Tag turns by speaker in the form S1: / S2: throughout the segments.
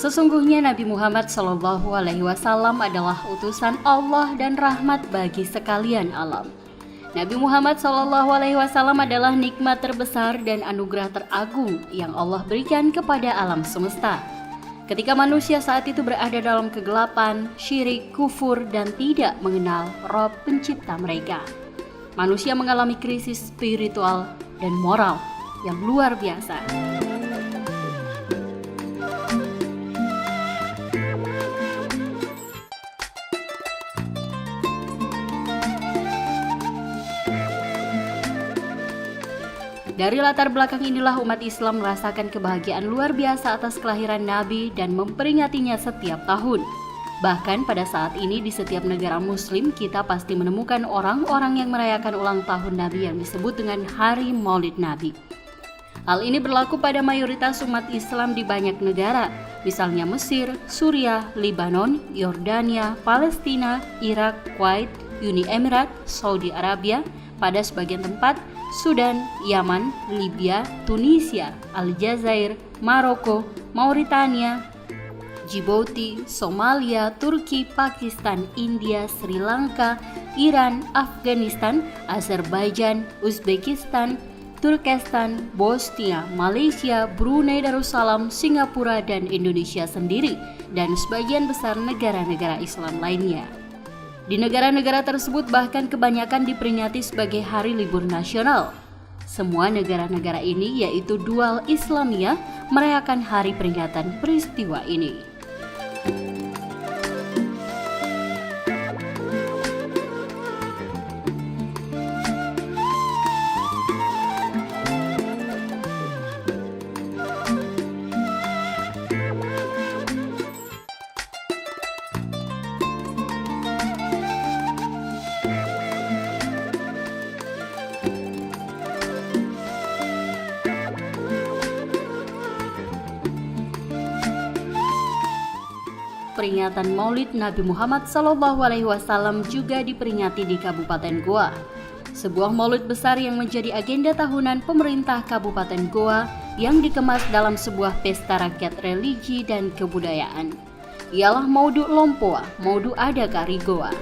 S1: Sesungguhnya Nabi Muhammad SAW adalah utusan Allah dan rahmat bagi sekalian alam. Nabi Muhammad SAW adalah nikmat terbesar dan anugerah teragung yang Allah berikan kepada alam semesta. Ketika manusia saat itu berada dalam kegelapan, syirik, kufur, dan tidak mengenal Rabb pencipta mereka, manusia mengalami krisis spiritual dan moral yang luar biasa. Dari latar belakang inilah umat Islam merasakan kebahagiaan luar biasa atas kelahiran Nabi dan memperingatinya setiap tahun. Bahkan pada saat ini di setiap negara muslim kita pasti menemukan orang-orang yang merayakan ulang tahun Nabi yang disebut dengan Hari Maulid Nabi. Hal ini berlaku pada mayoritas umat Islam di banyak negara, misalnya Mesir, Suriah, Libanon, Yordania, Palestina, Irak, Kuwait, Uni Emirat, Saudi Arabia, pada sebagian tempat Sudan, Yaman, Libya, Tunisia, Aljazair, Maroko, Mauritania, Djibouti, Somalia, Turki, Pakistan, India, Sri Lanka, Iran, Afghanistan, Azerbaijan, Uzbekistan, Turkestan, Bosnia, Malaysia, Brunei Darussalam, Singapura, dan Indonesia sendiri, dan sebagian besar negara-negara Islam lainnya. Di negara-negara tersebut bahkan kebanyakan diperingati sebagai hari libur nasional. Semua negara-negara ini yaitu dual Islamiyah merayakan hari peringatan peristiwa ini. Peringatan Maulid Nabi Muhammad SAW juga diperingati di Kabupaten Goa. Sebuah maulid besar yang menjadi agenda tahunan pemerintah Kabupaten Goa yang dikemas dalam sebuah pesta rakyat religi dan kebudayaan. Ialah Maudu Lompoa, Maudu Ada Karigoa.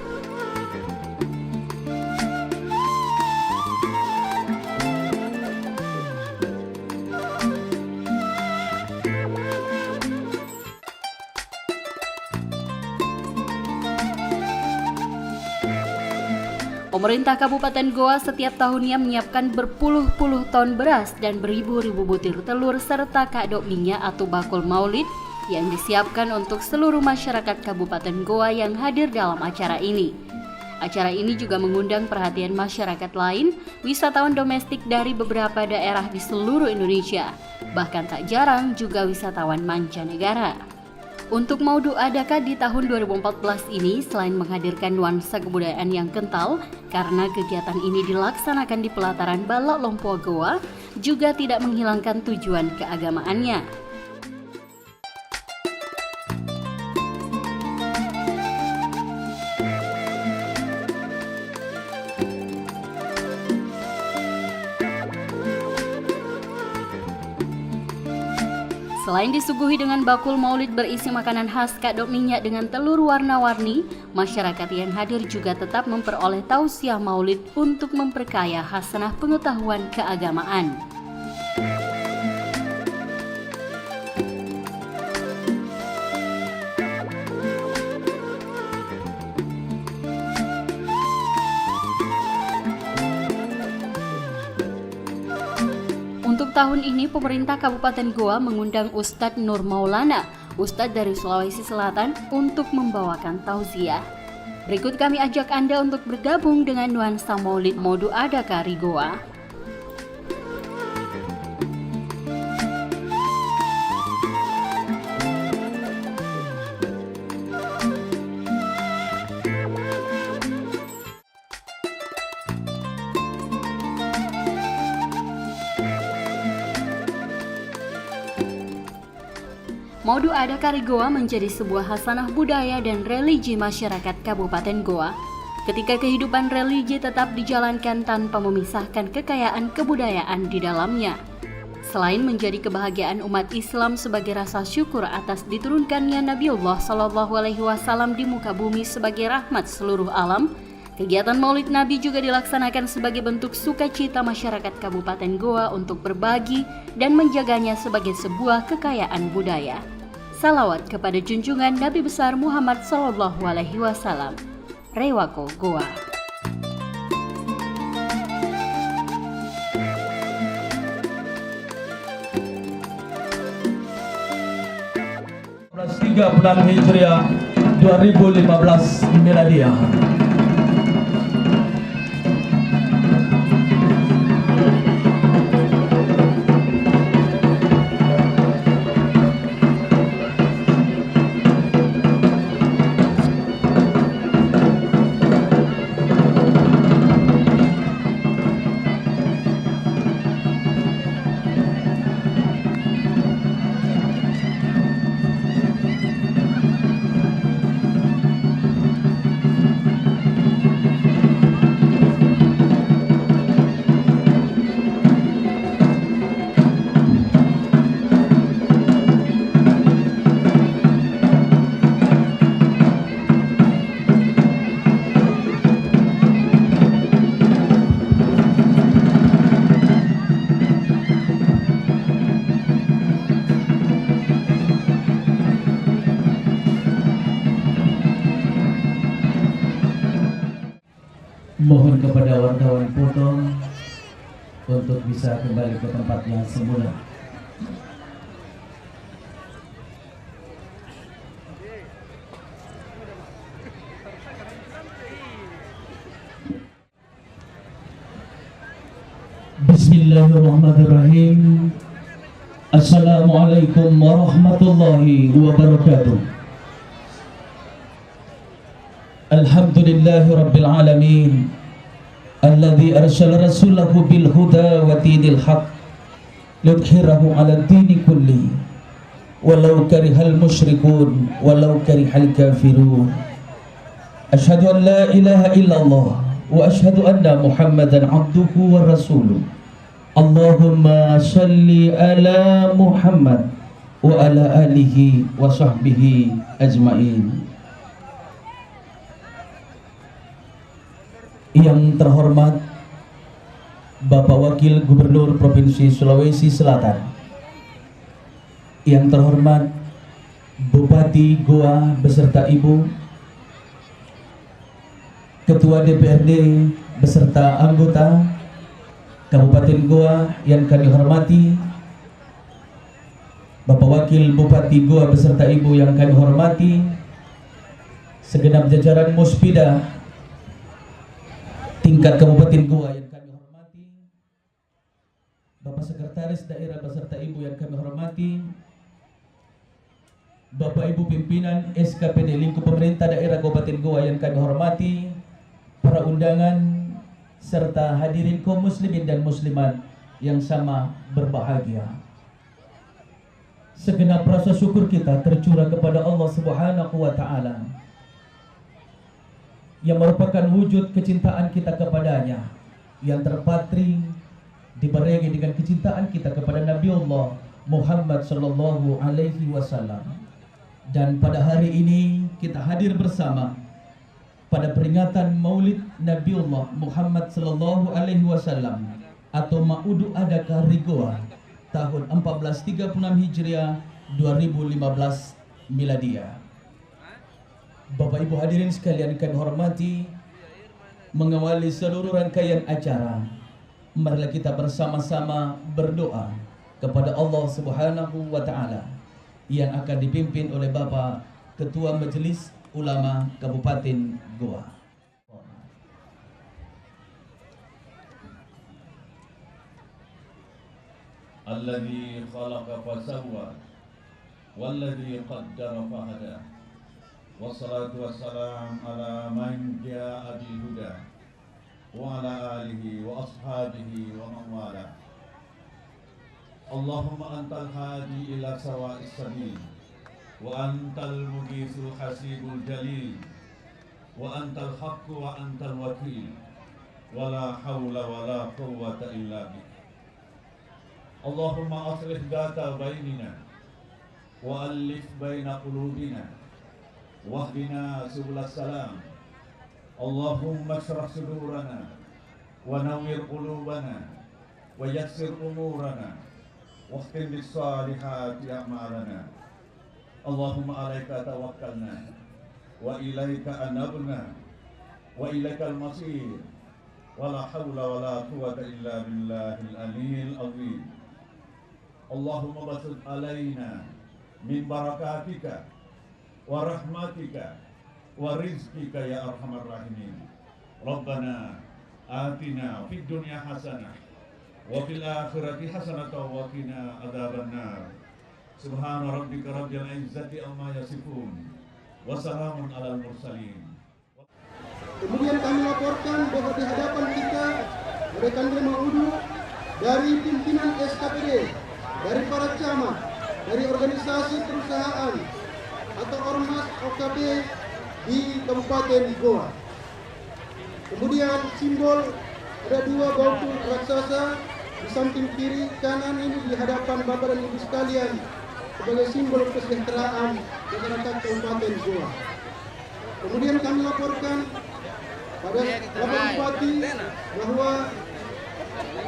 S1: Pemerintah Kabupaten Goa setiap tahunnya menyiapkan berpuluh-puluh ton beras dan beribu-ribu butir telur serta kado minyak atau bakul maulid yang disiapkan untuk seluruh masyarakat Kabupaten Goa yang hadir dalam acara ini. Acara ini juga mengundang perhatian masyarakat lain, wisatawan domestik dari beberapa daerah di seluruh Indonesia, bahkan tak jarang juga wisatawan mancanegara. Untuk Maudu Adaka di tahun 2014 ini, selain menghadirkan nuansa kebudayaan yang kental, karena kegiatan ini dilaksanakan di pelataran Balak Lompoa Goa, juga tidak menghilangkan tujuan keagamaannya. Selain disuguhi dengan bakul maulid berisi makanan khas kado minyak dengan telur warna-warni, masyarakat yang hadir juga tetap memperoleh tausiah maulid untuk memperkaya hasanah pengetahuan keagamaan. Untuk tahun ini, pemerintah Kabupaten Goa mengundang Ustadz Nur Maulana, Ustadz dari Sulawesi Selatan, untuk membawakan tausiah. Berikut kami ajak Anda untuk bergabung dengan nuansa maulid Maudu Ada Karigoa. Maudu Ada Karigoa menjadi sebuah hasanah budaya dan religi masyarakat Kabupaten Goa. Ketika kehidupan religi tetap dijalankan tanpa memisahkan kekayaan kebudayaan di dalamnya. Selain menjadi kebahagiaan umat Islam sebagai rasa syukur atas diturunkannya Nabiullah SAW di muka bumi sebagai rahmat seluruh alam, kegiatan Maulid Nabi juga dilaksanakan sebagai bentuk sukacita masyarakat Kabupaten Goa untuk berbagi dan menjaganya sebagai sebuah kekayaan budaya. Salawat kepada junjungan Nabi besar Muhammad SAW. Rewako, Goa.
S2: bulan Hijriah 2015 Miladiah. Mohon kepada wartawan foto untuk bisa kembali ke tempat yang semula. Bismillahirrahmanirrahim. Assalamualaikum warahmatullahi wabarakatuh. Alhamdulillahi rabbil alamin, alladzi arsala rasulahu bil huda wa dinil haq liyudhhirahu 'ala ad-dini kulli walau karihal musyrikun walau karihal kafirun. Asyhadu an la ilaha illallah wa asyhadu anna Muhammadan abduhu wa rasuluh. Allahumma salli ala Muhammad wa ala alihi wa sahbihi ajmain. Yang terhormat Bapak Wakil Gubernur Provinsi Sulawesi Selatan, yang terhormat Bupati Goa beserta Ibu, Ketua DPRD beserta anggota Kabupaten Goa yang kami hormati, Bapak Wakil Bupati Goa beserta Ibu yang kami hormati, segenap jajaran Muspida tingkat Kabupaten Goa yang kami hormati, Bapak Sekretaris Daerah beserta Ibu yang kami hormati, Bapak Ibu pimpinan SKPD lingkup pemerintah daerah Kabupaten Goa yang kami hormati, para undangan serta hadirin kaum muslimin dan muslimat yang sama berbahagia. Segenap rasa syukur kita tercurah kepada Allah Subhanahu wa taala yang merupakan wujud kecintaan kita kepadanya, yang terpatri dibarengi dengan kecintaan kita kepada Nabiullah Muhammad sallallahu alaihi wasallam. Dan pada hari ini kita hadir bersama pada peringatan Maulid Nabiullah Muhammad sallallahu alaihi wasallam atau Maudu Adaka Rigoa tahun 1436 Hijriah 2015 Miladiyah. Bapak Ibu hadirin sekalian kami hormati, mengawali seluruh rangkaian acara, marilah kita bersama-sama berdoa kepada Allah Subhanahu wa taala yang akan dipimpin oleh Bapak Ketua Majelis Ulama Kabupaten Goa.
S3: Alladzi khalaqa fasawwa walladzi qaddara fahada. Wassalatu wassalam ala man jaa'a bil huda wa ala alihi wa ashabihi wa man wala. Allahumma antal hadi ila sawa'is sabil wa antal mughithul hasibul jalil wa antal haqqu wa antal wakil wa la hawla wa la quwwata illa bik. Allahumma aslih dhata bainina wa alif baina qulubina wahdina subulas salam. Allahumma shrah sudurana wa nawwir qulubana wa yassir umurana waqtim bis salihati a'malana. Allahumma alaika tawakkalna wa ilaika anabna wa ilaikal masir wa la hawla wa la quwwata illa billahil aliyyil azim. Allahumma basud alaina min barakatika wa rahmatika wa rizqika ya arhamar rahimin. Rabbana atina fid dunya hasanah wa fil akhirati hasanah wa qina adzabannar. Subhana rabbika rabbil izzati amma yasifun wa salamun alal mursalin.
S4: Kemudian kami laporkan bahwa di hadapan kita rekan Maudu dari pimpinan SKPD, dari para camat, dari organisasi perusahaan atau ormas OKB di Kabupaten Goa. Kemudian simbol ada dua batu raksasa di samping kiri kanan ini di hadapan Bapak dan Ibu sekalian sebagai simbol kesejahteraan masyarakat Kabupaten Goa. Kemudian kami laporkan pada Bapak Bupati bahwa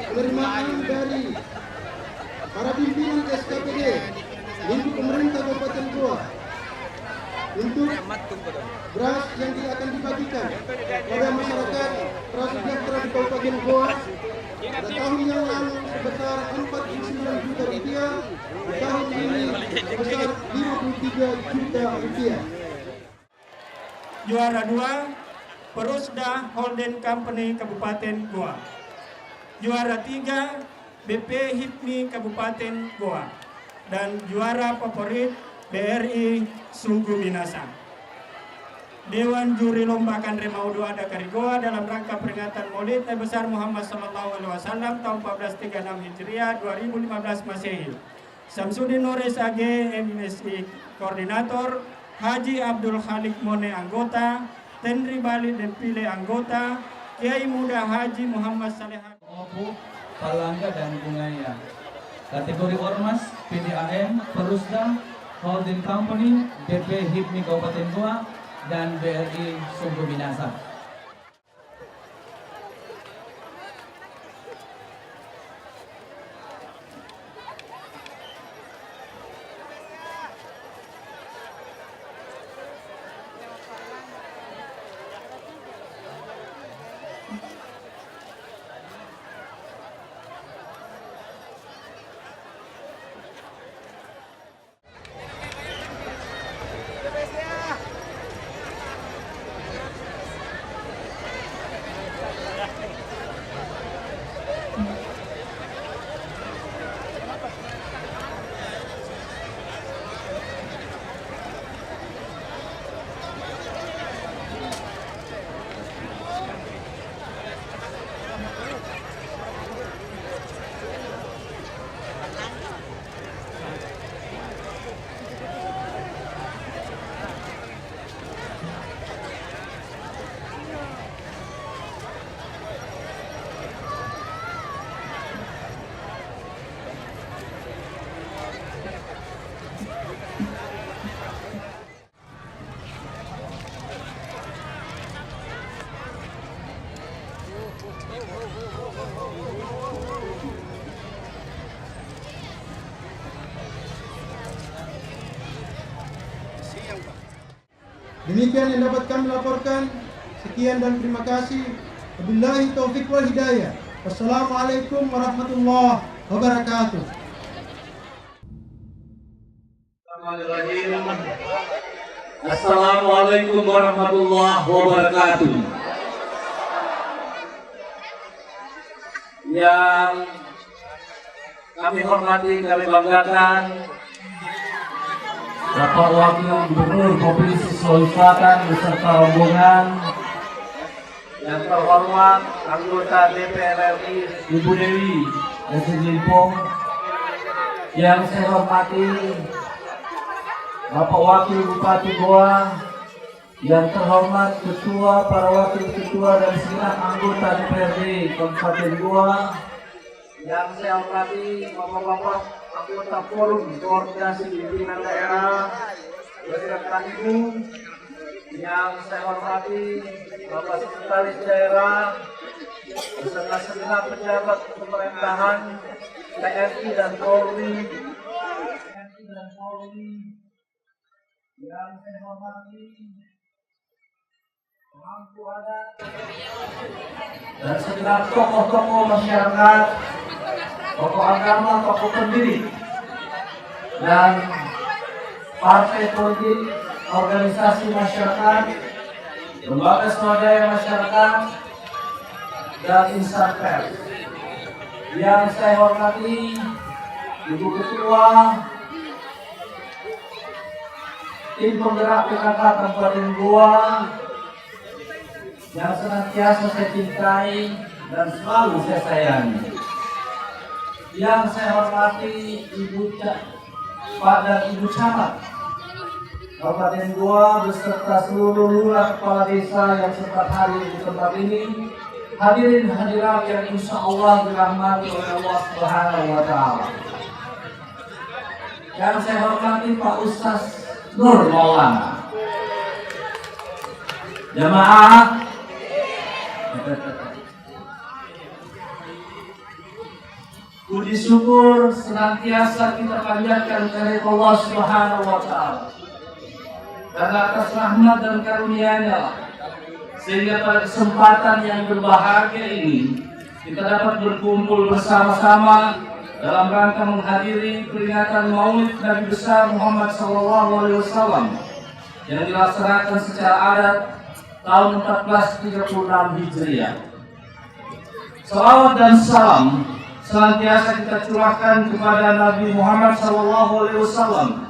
S4: penerimaan dari para pimpinan SKPD lingkup pemerintah Kabupaten Goa untuk beras yang akan dibagikan pada masyarakat prasejahtera di Kabupaten Goa pada tahun yang lalu sebesar 49 juta rupiah, di tahun ini sebesar 53 juta rupiah.
S5: Juara 2 Perusda Holding Company Kabupaten Goa. Juara 3 BP HIPMI Kabupaten Goa. Dan juara favorit BRI Sungguh Minasa. Dewan Juri Lomba Kandre Maudu Adaka Rigoa dalam rangka peringatan Maulid Nabi besar Muhammad SAW tahun 1436 Hijriah 2015 Masehi. Samsudin Nores AG MSI Koordinator, Haji Abdul Khalik Mone anggota, Tenri Bali dan Pile anggota, Kiai Muda Haji Muhammad Saleh
S2: Palangga dan Bungaya. Kategori Ormas, PDAM, Perusda, Holding Company, BP HIPMI Kabupaten Goa, dan BRI Sumber Binasa.
S4: Demikian yang dapat kami laporkan. Sekian dan terima kasih. Wabillahi taufiq wal hidayah. Wassalamualaikum warahmatullahi wabarakatuh.
S6: Assalamualaikum warahmatullahi wabarakatuh. Yang kami hormati, kami banggakan Bapak Wakil Gubernur Provinsi Sulawesi Selatan beserta rombongan, yang terhormat anggota DPR RI Ibu Dewi Limpong, yang saya hormati Bapak Wakil Bupati Goa, yang terhormat Ketua, para Wakil Ketua dan segenap anggota DPRD Kabupaten Goa, yang saya hormati Bapak-bapak anggota Forum Koordinasi Pimpinan Daerah beserta Ibu, yang saya hormati Bapak Sekretaris Daerah beserta segenap pejabat pemerintahan TNI dan Polri, yang saya hormati pemangku adat dan segenap tokoh-tokoh masyarakat, tokoh agama, tokoh pendiri, dan partai politik, organisasi masyarakat, lembaga swadaya masyarakat, dan insan pers. Yang saya hormati Ibu Ketua Tim Penggerak PKK Kabupaten Goa, yang senantiasa saya cintai dan selalu saya sayangi. Yang saya hormati Pak dan Ibu Camat Kabupaten Goa beserta seluruh lurah kepala desa yang sempat hadir di tempat ini, hadirin hadirat yang insya Allah dirahmati oleh Allah Subhanahu wa Ta'ala. Yang saya hormati Pak Ustaz Nur Maulana, jamaah puji syukur senantiasa kita panjatkan kepada Allah Subhanahu wa Ta'ala. Karena atas rahmat dan karunia-Nya sehingga pada kesempatan yang berbahagia ini kita dapat berkumpul bersama-sama dalam rangka menghadiri peringatan Maulid Nabi besar Muhammad SAW yang dilaksanakan secara adat tahun 1436 Hijriah. Salawat dan salam senantiasa kita curahkan kepada Nabi Muhammad SAW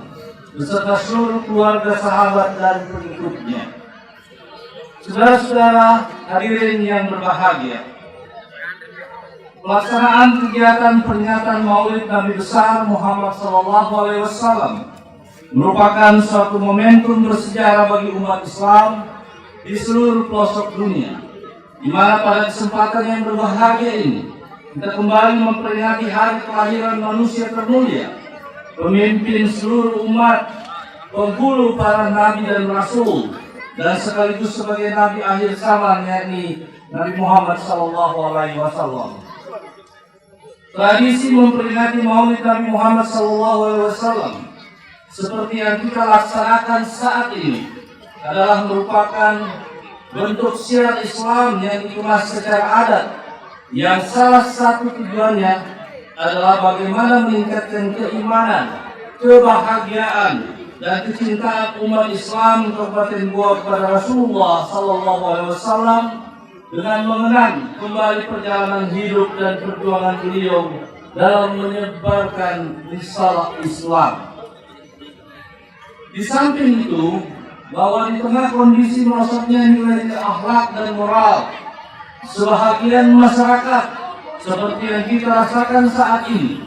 S6: beserta seluruh keluarga, sahabat, dan pengikutnya. Saudara-saudara hadirin yang berbahagia, pelaksanaan kegiatan peringatan Maulid Nabi besar Muhammad SAW merupakan suatu momentum bersejarah bagi umat Islam di seluruh pelosok dunia, di mana pada kesempatan yang berbahagia ini kita kembali memperingati hari kelahiran manusia termulia, pemimpin seluruh umat, penghulu para nabi dan rasul, dan sekaligus sebagai nabi akhir zaman, yakni Nabi Muhammad SAW. Tradisi memperingati Maulid Nabi Muhammad SAW seperti yang kita laksanakan saat ini adalah merupakan bentuk syiar Islam yang dikemas secara adat, yang salah satu tujuannya adalah bagaimana meningkatkan keimanan, kebahagiaan, dan kecintaan umat Islam Kabupaten Goa kepada Rasulullah SAW dengan mengenang kembali perjalanan hidup dan perjuangan beliau dalam menyebarkan risalah Islam. Di samping itu, bahwa di tengah kondisi merosotnya nilai akhlak dan moral sebahagian masyarakat seperti yang kita rasakan saat ini,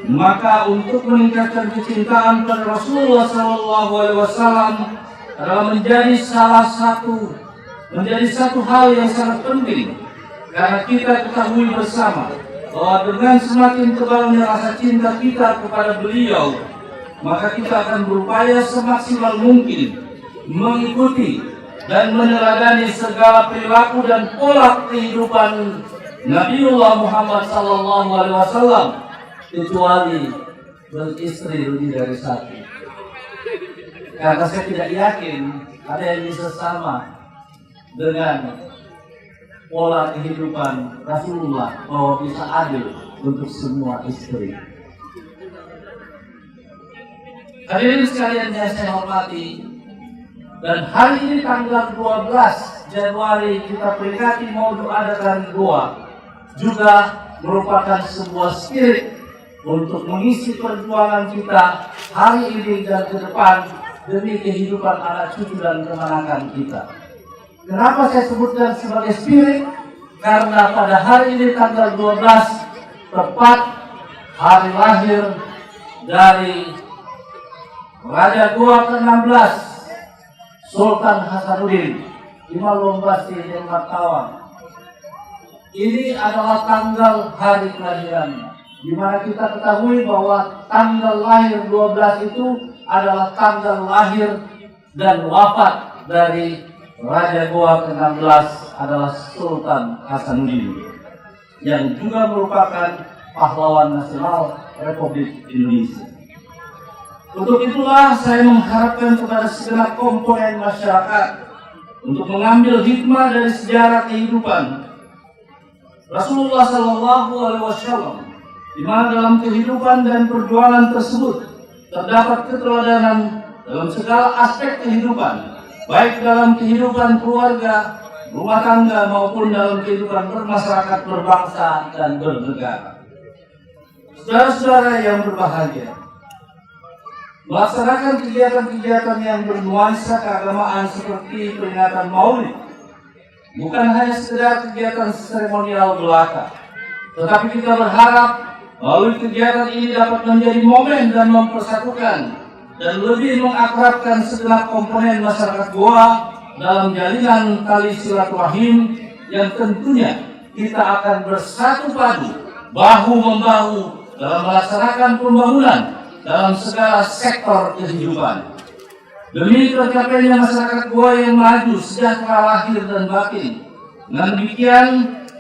S6: maka untuk meningkatkan kecintaan pada Rasulullah SAW adalah menjadi satu hal yang sangat penting, karena kita ketahui bersama bahwa dengan semakin tebalnya rasa cinta kita kepada beliau, maka kita akan berupaya semaksimal mungkin mengikuti dan meneladani segala perilaku dan pola kehidupan Nabiullah Muhammad SAW, kecuali beristri lebih dari satu. Karena saya tidak yakin ada yang bisa sama dengan pola kehidupan Rasulullah, bahwa bisa adil untuk semua istri. Hadirin sekalian yang saya hormati, dan hari ini tanggal 12 Januari kita peringati Maulid Adat Goa juga merupakan sebuah spirit untuk mengisi perjuangan kita hari ini dan ke depan demi kehidupan anak cucu dan kemenangan kita. Kenapa saya sebutkan sebagai spirit? Karena pada hari ini tanggal 12 tepat hari lahir dari Raja Goa ke-16, Sultan Hasanuddin Imam Lombasti Denmark Tawang. Ini adalah tanggal hari kelahirannya, di mana kita ketahui bahwa tanggal lahir 12 itu adalah tanggal lahir dan wafat dari Raja Goa ke-16 adalah Sultan Hasanuddin, yang juga merupakan pahlawan nasional Republik Indonesia. Untuk itulah saya mengharapkan kepada segenap komponen masyarakat untuk mengambil hikmah dari sejarah kehidupan Rasulullah SAW, di mana dalam kehidupan dan perjuangan tersebut terdapat keteladanan dalam segala aspek kehidupan, baik dalam kehidupan keluarga, rumah tangga, maupun dalam kehidupan bermasyarakat, berbangsa, dan bernegara. Saudara-saudara yang berbahagia, melaksanakan kegiatan-kegiatan yang bernuansa keagamaan seperti peringatan Maulid bukan hanya sekedar kegiatan seremonial belaka, tetapi kita berharap melalui kegiatan ini dapat menjadi momen dan mempersatukan dan lebih mengakrabkan segenap komponen masyarakat Goa dalam jalinan tali silaturahim yang tentunya kita akan bersatu padu, bahu-membahu dalam melaksanakan pembangunan dalam segala sektor kehidupan. Demi tercapainya masyarakat Goa yang maju, sejahtera lahir dan batin. Dengan demikian,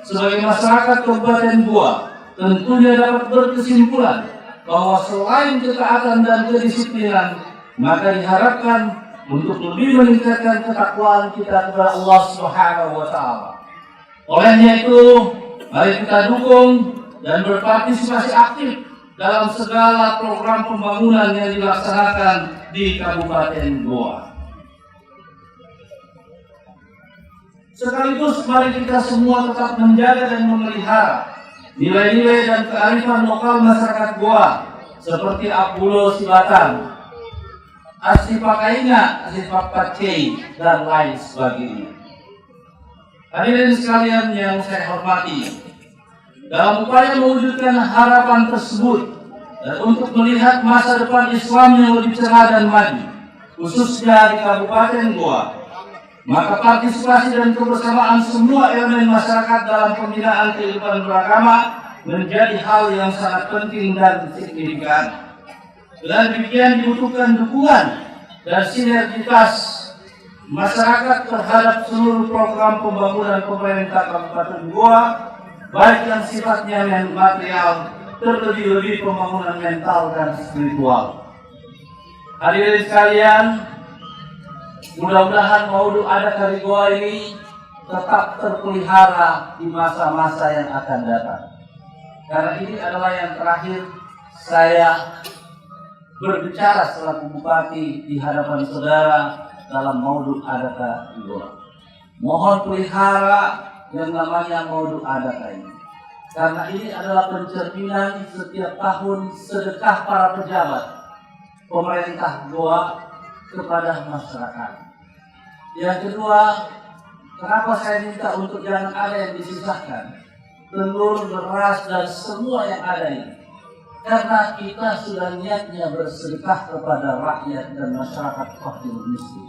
S6: sebagai masyarakat Kabupaten Goa, tentunya dapat berkesimpulan bahwa selain ketaatan dan kedisiplinan, maka diharapkan untuk lebih meningkatkan ketakwaan kita kepada Allah Subhanahu wa Ta'ala. Olehnya itu, mari kita dukung dan berpartisipasi aktif dalam segala program pembangunan yang dilaksanakan di Kabupaten Goa. Sekaligus mari kita semua tetap menjaga dan memelihara nilai-nilai dan kearifan lokal masyarakat Goa seperti Apulo Sibatan, Asipakaina, Asipakpacei, dan lain sebagainya. Hadirin sekalian yang saya hormati, dalam upaya mewujudkan harapan tersebut dan untuk melihat masa depan Islam yang lebih cerah dan maju, khususnya di Kabupaten Goa, maka partisipasi dan kebersamaan semua elemen masyarakat dalam pembinaan kehidupan beragama menjadi hal yang sangat penting dan signifikan. Dengan demikian dibutuhkan dukungan dan sinergitas masyarakat terhadap seluruh program pembangunan pemerintah Kabupaten Goa, baik yang sifatnya material, terlebih-lebih pembangunan mental dan spiritual. Hadirin sekalian, mudah-mudahan Maulud Adat Kali Goa ini tetap terpelihara di masa-masa yang akan datang. Karena ini adalah yang terakhir saya berbicara selaku bupati di hadapan saudara dalam Maulud Adat Kali Goa. Mohon pelihara yang namanya Maulud Adat ini. Karena ini adalah pencerminan setiap tahun sedekah para pejabat pemerintah Goa kepada masyarakat. Yang kedua, kenapa saya minta untuk jangan ada yang disisakan? Telur, beras, dan semua yang ada ini. Karena kita sudah niatnya bersedekah kepada rakyat dan masyarakat fakir miskin.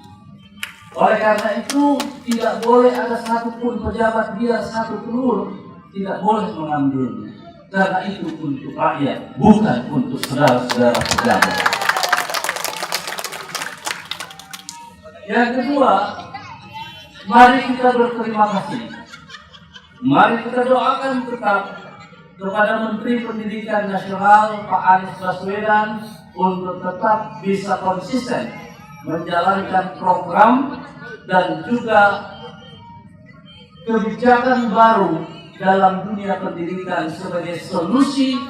S6: Oleh karena itu, tidak boleh ada satupun pejabat biar satu telur tidak boleh mengambilnya. Karena itu untuk rakyat, bukan untuk saudara-saudara pejabat. Yang kedua, mari kita berterima kasih. Mari kita doakan tetap kepada Menteri Pendidikan Nasional Pak Anies Baswedan untuk tetap bisa konsisten menjalankan program dan juga kebijakan baru dalam dunia pendidikan sebagai solusi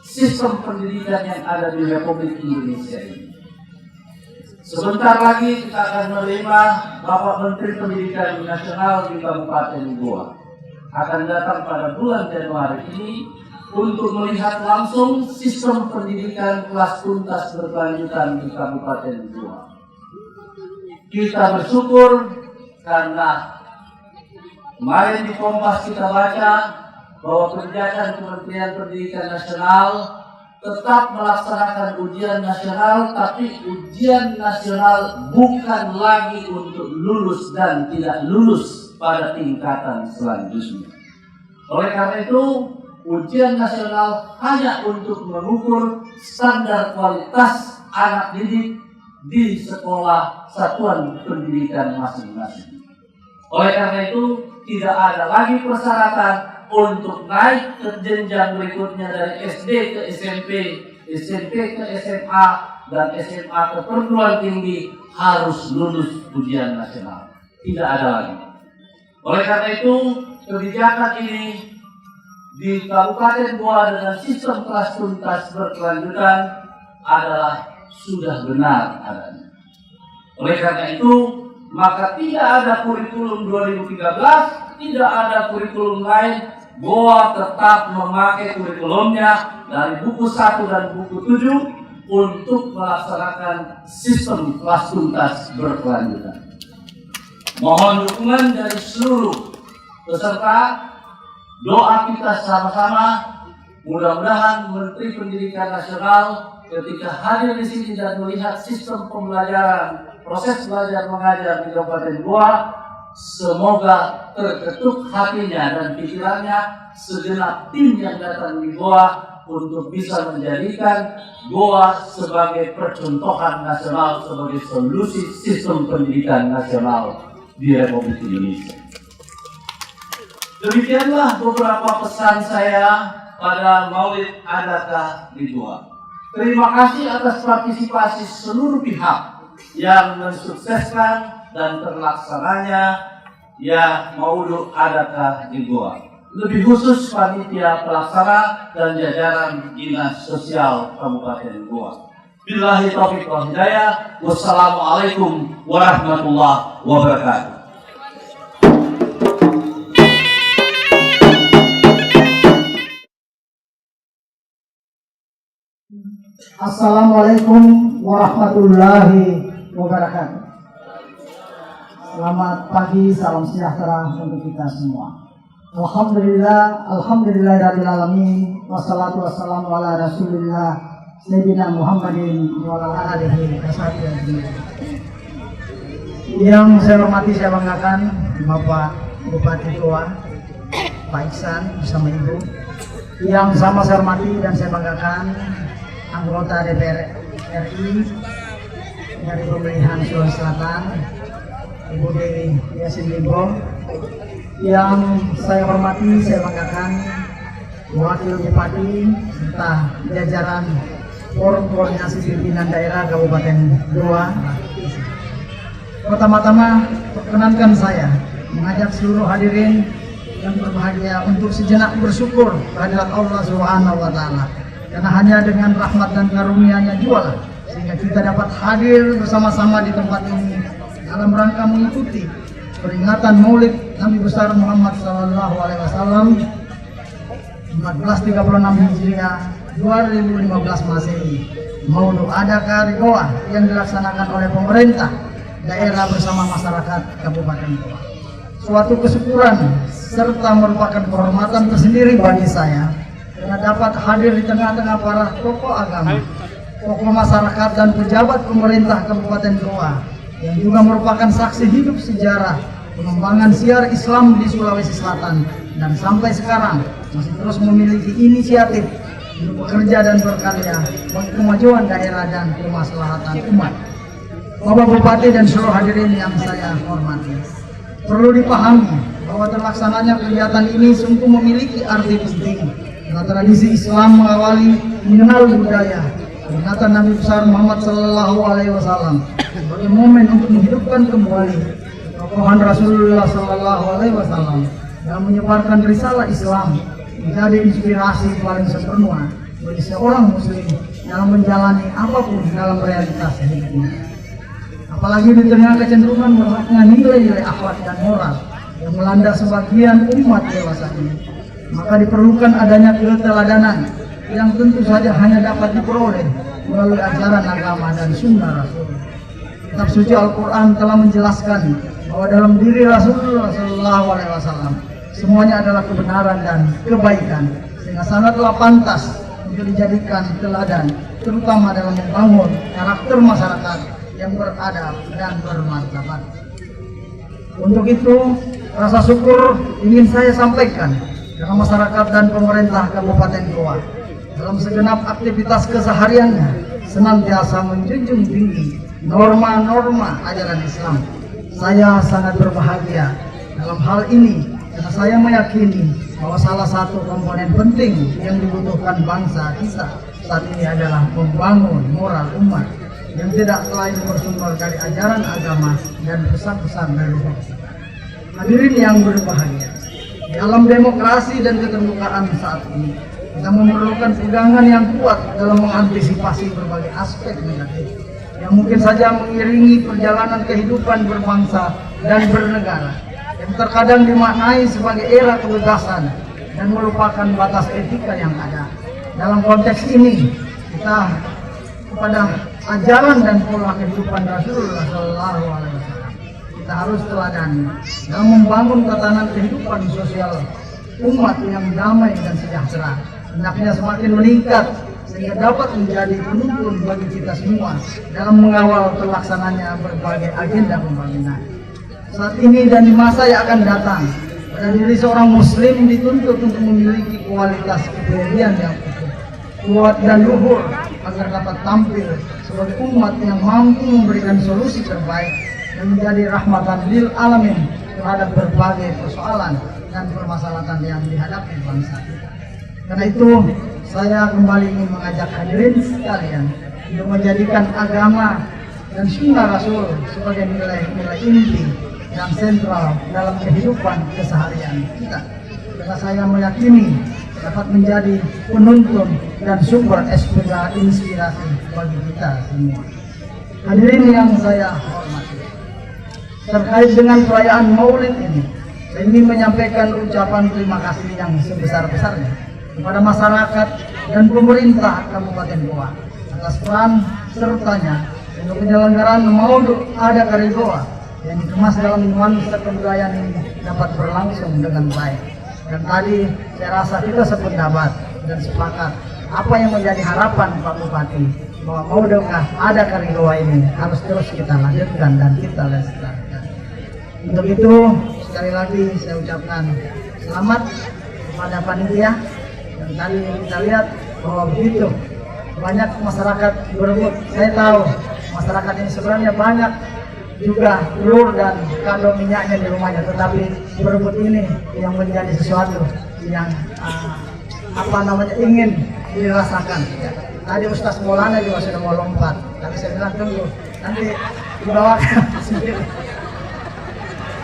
S6: sistem pendidikan yang ada di Republik Indonesia ini. Sebentar lagi kita akan menerima Bapak Menteri Pendidikan Nasional di Kabupaten Goa. Akan datang pada bulan Januari ini untuk melihat langsung sistem pendidikan kelas tuntas berkelanjutan di Kabupaten Goa. Kita bersyukur karena kemarin di Kompas kita baca bahwa kebijakan Kementerian Pendidikan Nasional tetap melaksanakan ujian nasional, tapi ujian nasional bukan lagi untuk lulus dan tidak lulus pada tingkatan selanjutnya. Oleh karena itu, ujian nasional hanya untuk mengukur standar kualitas anak didik di sekolah satuan pendidikan masing-masing. Oleh karena itu, tidak ada lagi persyaratan untuk naik ke jenjang berikutnya dari SD ke SMP, SMP ke SMA, dan SMA ke perguruan tinggi harus lulus ujian nasional. Tidak ada lagi. Oleh karena itu, kebijakan ini di Kabupaten Goa dengan sistem kelas tuntas berkelanjutan adalah sudah benar adanya. Oleh karena itu, maka tidak ada kurikulum 2013, tidak ada kurikulum lain. Goa tetap memakai kurikulumnya dari buku 1 dan buku 7 untuk melaksanakan sistem kelas tuntas berkelanjutan. Mohon dukungan dari seluruh peserta. Doa kita sama-sama, mudah-mudahan Menteri Pendidikan Nasional ketika hadir di sini dan melihat sistem pembelajaran, proses belajar mengajar di Kabupaten Goa, semoga terketuk hatinya dan pikirannya segenap tim yang datang di Goa untuk bisa menjadikan Goa sebagai percontohan nasional, sebagai solusi sistem pendidikan nasional di Republik Indonesia. Demikianlah beberapa pesan saya pada Maulid Adat Kali Goa. Terima kasih atas partisipasi seluruh pihak yang mensukseskan dan terlaksananya Maulid Adat Kali Goa. Lebih khusus panitia pelaksana dan jajaran Dinas Sosial Kabupaten Goa. Billahi taufiq wal hidayah. Wassalamualaikum warahmatullahi wabarakatuh.
S7: Assalamualaikum warahmatullahi wabarakatuh. Selamat pagi, salam sejahtera untuk kita semua. Alhamdulillahirabbil alamin, wassalatu wassalamu ala Rasulillah Sayyidina Muhammadin wa ala alihi washabihi. Yang saya hormati, saya banggakan Bapak Bupati Goa, Pak Iksan bersama Ibu, Yang sama saya hormati dan saya banggakan anggota DPR RI dari pemilihan Sulawesi Selatan, Ibu Dewi Yasin Limpo. Yang saya hormati, saya banggakan Wakil Bupati serta jajaran Forum Koordinasi Pimpinan Daerah Kabupaten Goa. Pertama-tama perkenankan saya mengajak seluruh hadirin yang berbahagia untuk sejenak bersyukur kehadirat Allah Subhanahu wa Ta'ala, karena hanya dengan rahmat dan karunia-Nya jualah sehingga kita dapat hadir bersama-sama di tempat ini dalam rangka mengikuti peringatan Maulid Nabi besar Muhammad Sallallahu Alaihi Wasallam 1436 Hijriah 2015 Masehi, Maulid Adaka Goa yang dilaksanakan oleh pemerintah daerah bersama masyarakat Kabupaten Goa. Suatu kesyukuran serta merupakan kehormatan tersendiri bagi saya karena dapat hadir di tengah-tengah para tokoh agama, tokoh masyarakat dan pejabat pemerintah Kabupaten Goa yang juga merupakan saksi hidup sejarah pengembangan siar Islam di Sulawesi Selatan dan sampai sekarang masih terus memiliki inisiatif untuk bekerja dan berkarya bagi kemajuan daerah dan kemaslahatan umat. Bapak Bupati dan seluruh hadirin yang saya hormati, perlu dipahami bahwa terlaksananya kegiatan ini sungguh memiliki arti penting karena tradisi Islam mengawali mengenal budaya peringatan Nabi besar Muhammad Sallallahu Alaihi Wasallam sebagai momen untuk menghidupkan kembali tokohan Rasulullah Sallallahu Alaihi Wasallam dalam menyebarkan risalah Islam menjadi inspirasi paling sempurna bagi seorang muslim dalam menjalani apapun dalam realitas hidupnya. Apalagi di tengah kecenderungan merosotnya nilai-nilai akhlak dan moral yang melanda sebagian umat dewasa ini, maka diperlukan adanya keteladanan yang tentu saja hanya dapat diperoleh melalui ajaran agama dan sunnah Rasul. Kitab suci Al-Quran telah menjelaskan bahwa dalam diri Rasulullah SAW semuanya adalah kebenaran dan kebaikan, sehingga sangatlah pantas untuk dijadikan teladan, terutama dalam membangun karakter masyarakat yang beradab dan bermartabat. Untuk itu, rasa syukur ingin saya sampaikan kepada masyarakat dan pemerintah Kabupaten Goa dalam segenap aktivitas kesehariannya senantiasa menjunjung tinggi norma-norma ajaran Islam. Saya sangat berbahagia dalam hal ini karena saya meyakini bahwa salah satu komponen penting yang dibutuhkan bangsa kita saat ini adalah membangun moral umat yang tidak lain bersumber dari ajaran agama dan pesan-pesan leluhur kita. Hadirin yang berbahagia, di alam demokrasi dan keterbukaan saat ini kita memerlukan pegangan yang kuat dalam mengantisipasi berbagai aspek negatif yang mungkin saja mengiringi perjalanan kehidupan berbangsa dan bernegara, yang terkadang dimaknai sebagai era kebebasan dan melupakan batas etika yang ada. Dalam konteks ini, kita kepada ajaran dan pola kehidupan Rasulullah Sallallahu Alaihi Wasallam kita harus teladani dalam membangun tatanan kehidupan sosial umat yang damai dan sejahtera, hendaknya semakin meningkat sehingga dapat menjadi penuntun bagi kita semua dalam mengawal terlaksananya berbagai agenda pembangunan. Saat ini dan di masa yang akan datang, pada diri seorang muslim dituntut untuk memiliki kualitas kepribadian yang utuh, kuat dan luhur agar dapat tampil sebagai umat yang mampu memberikan solusi terbaik dan menjadi rahmatan lil alamin terhadap berbagai persoalan dan permasalahan yang dihadapi bangsa kita. Karena itu, saya kembali ingin mengajak hadirin sekalian untuk menjadikan agama dan sunnah Rasul sebagai nilai-nilai inti dan sentral dalam kehidupan keseharian kita. Karena saya meyakini dapat menjadi penuntun dan sumber inspirasi bagi kita semua. Hadirin yang saya hormati, terkait dengan perayaan Maulid ini, saya ingin menyampaikan ucapan terima kasih yang sebesar-besarnya kepada masyarakat dan pemerintah Kabupaten Goa atas peran sertanya untuk penyelenggaraan Maulid Adaka Goa yang dikemas dalam nuansa kebudayaan ini dapat berlangsung dengan baik. Dan tadi saya rasa kita sependapat dan sepakat apa yang menjadi harapan Pak Bupati bahwa Maulid Adaka Goa ini harus terus kita lanjutkan dan kita lestarikan. Untuk itu sekali lagi saya ucapkan selamat kepada panitia Dan tadi kita lihat bahwa begitu banyak masyarakat berebut. Saya tahu masyarakat ini sebenarnya banyak juga telur dan kandung minyaknya di rumahnya, tetapi berebut ini yang menjadi sesuatu yang ingin dirasakan. Tadi Ustaz Maulana juga sudah mau lompat, tapi saya bilang tunggu, nanti dibawakan sendiri.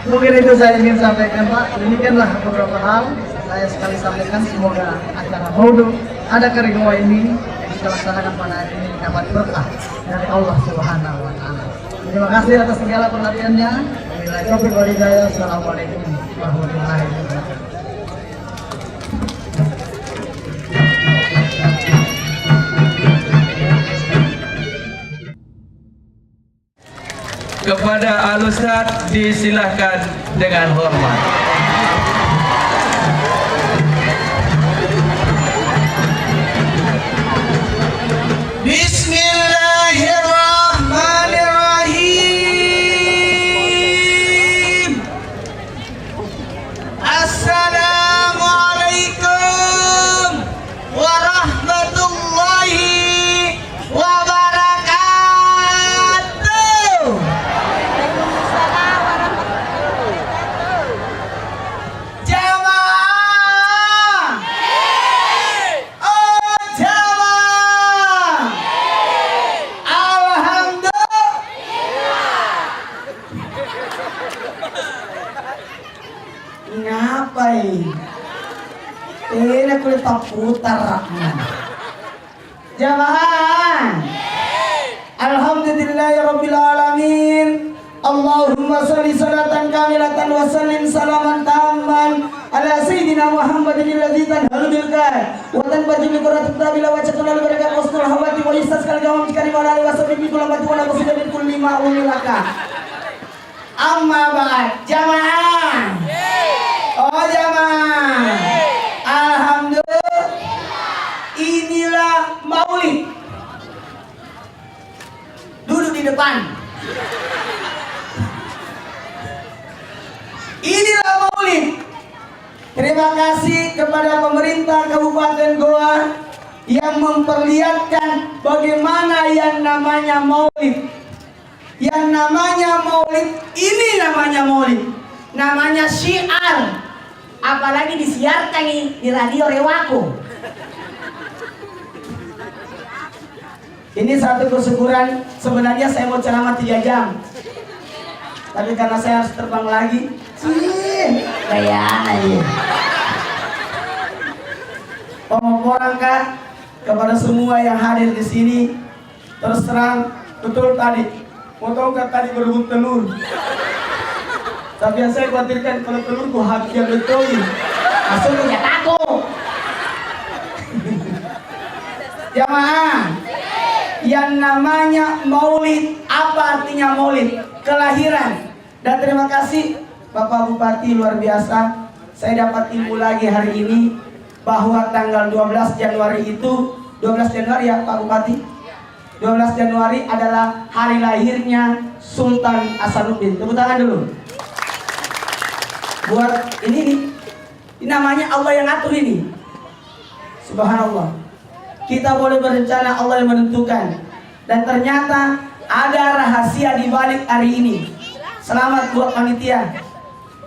S7: Mungkin itu saya ingin sampaikan, Pak. Demikianlah beberapa hal saya sekali sampaikan. Semoga acara Maulud ada Karigoa ini yang kita laksanakan pada hari ini dapat berkah dari Allah Subhanahu wa Ta'ala. Terima kasih atas segala perhatiannya. Wabillahi taufiq wal hidayah. Assalamualaikum warahmatullahi wabarakatuh.
S6: Kepada Al-Ustadz disilahkan dengan hormat.
S8: Bismillahirrahmanirrahim. Assalamualaikum warahmatullahi wabarakatuh. Jamaah, oh jamaah, alhamdulillah. Ngapain? Ini kulit putar raknya. Jamaah, alhamdulillahirabbil alamin. Allahumma sholli sholatan kamilatan wa sallim salaman tamman ala sayyidina Muhammadin alladzi tanhalu bil kar wa tanbaju bi qurratit tabila wa chatul barakat wasnul hawati wa yastasqal gawam karim ala alihi wasallam bi kulli mati wa la qasida min kulli ma umilaka. Amma ba'd. Jamaah, oh jamaah, alhamdulillah. Inilah maulid. Duduk di depan. Inilah maulid. Terima kasih kepada pemerintah Kabupaten Goa yang memperlihatkan bagaimana yang namanya maulid. Yang namanya maulid, ini namanya maulid. Namanya syiar. Apalagi disiarkan di radio Rewako. Ini satu kesyukuran. Sebenarnya saya mau ceramah 3 jam, tapi karena saya harus terbang lagi. Kayak aja. Orang Kak, kepada semua yang hadir di sini, terus terang betul tadi. Potong Kak tadi berebut telur. Tapi yang saya khawatirkan kalau telurku habis betul. Langsung punya takut. Jamaah, yang namanya maulid, apa artinya maulid? Kelahiran. Dan terima kasih Bapak Bupati, luar biasa. Saya dapat ilmu lagi hari ini bahwa tanggal 12 Januari itu 12 Januari ya Pak Bupati. 12 Januari adalah hari lahirnya Sultan Hasanuddin. Tepuk tangan dulu. Buat ini namanya Allah yang atur ini. Subhanallah. Kita boleh berencana, Allah yang menentukan. Dan ternyata ada rahasia di balik hari ini. Selamat buat panitia.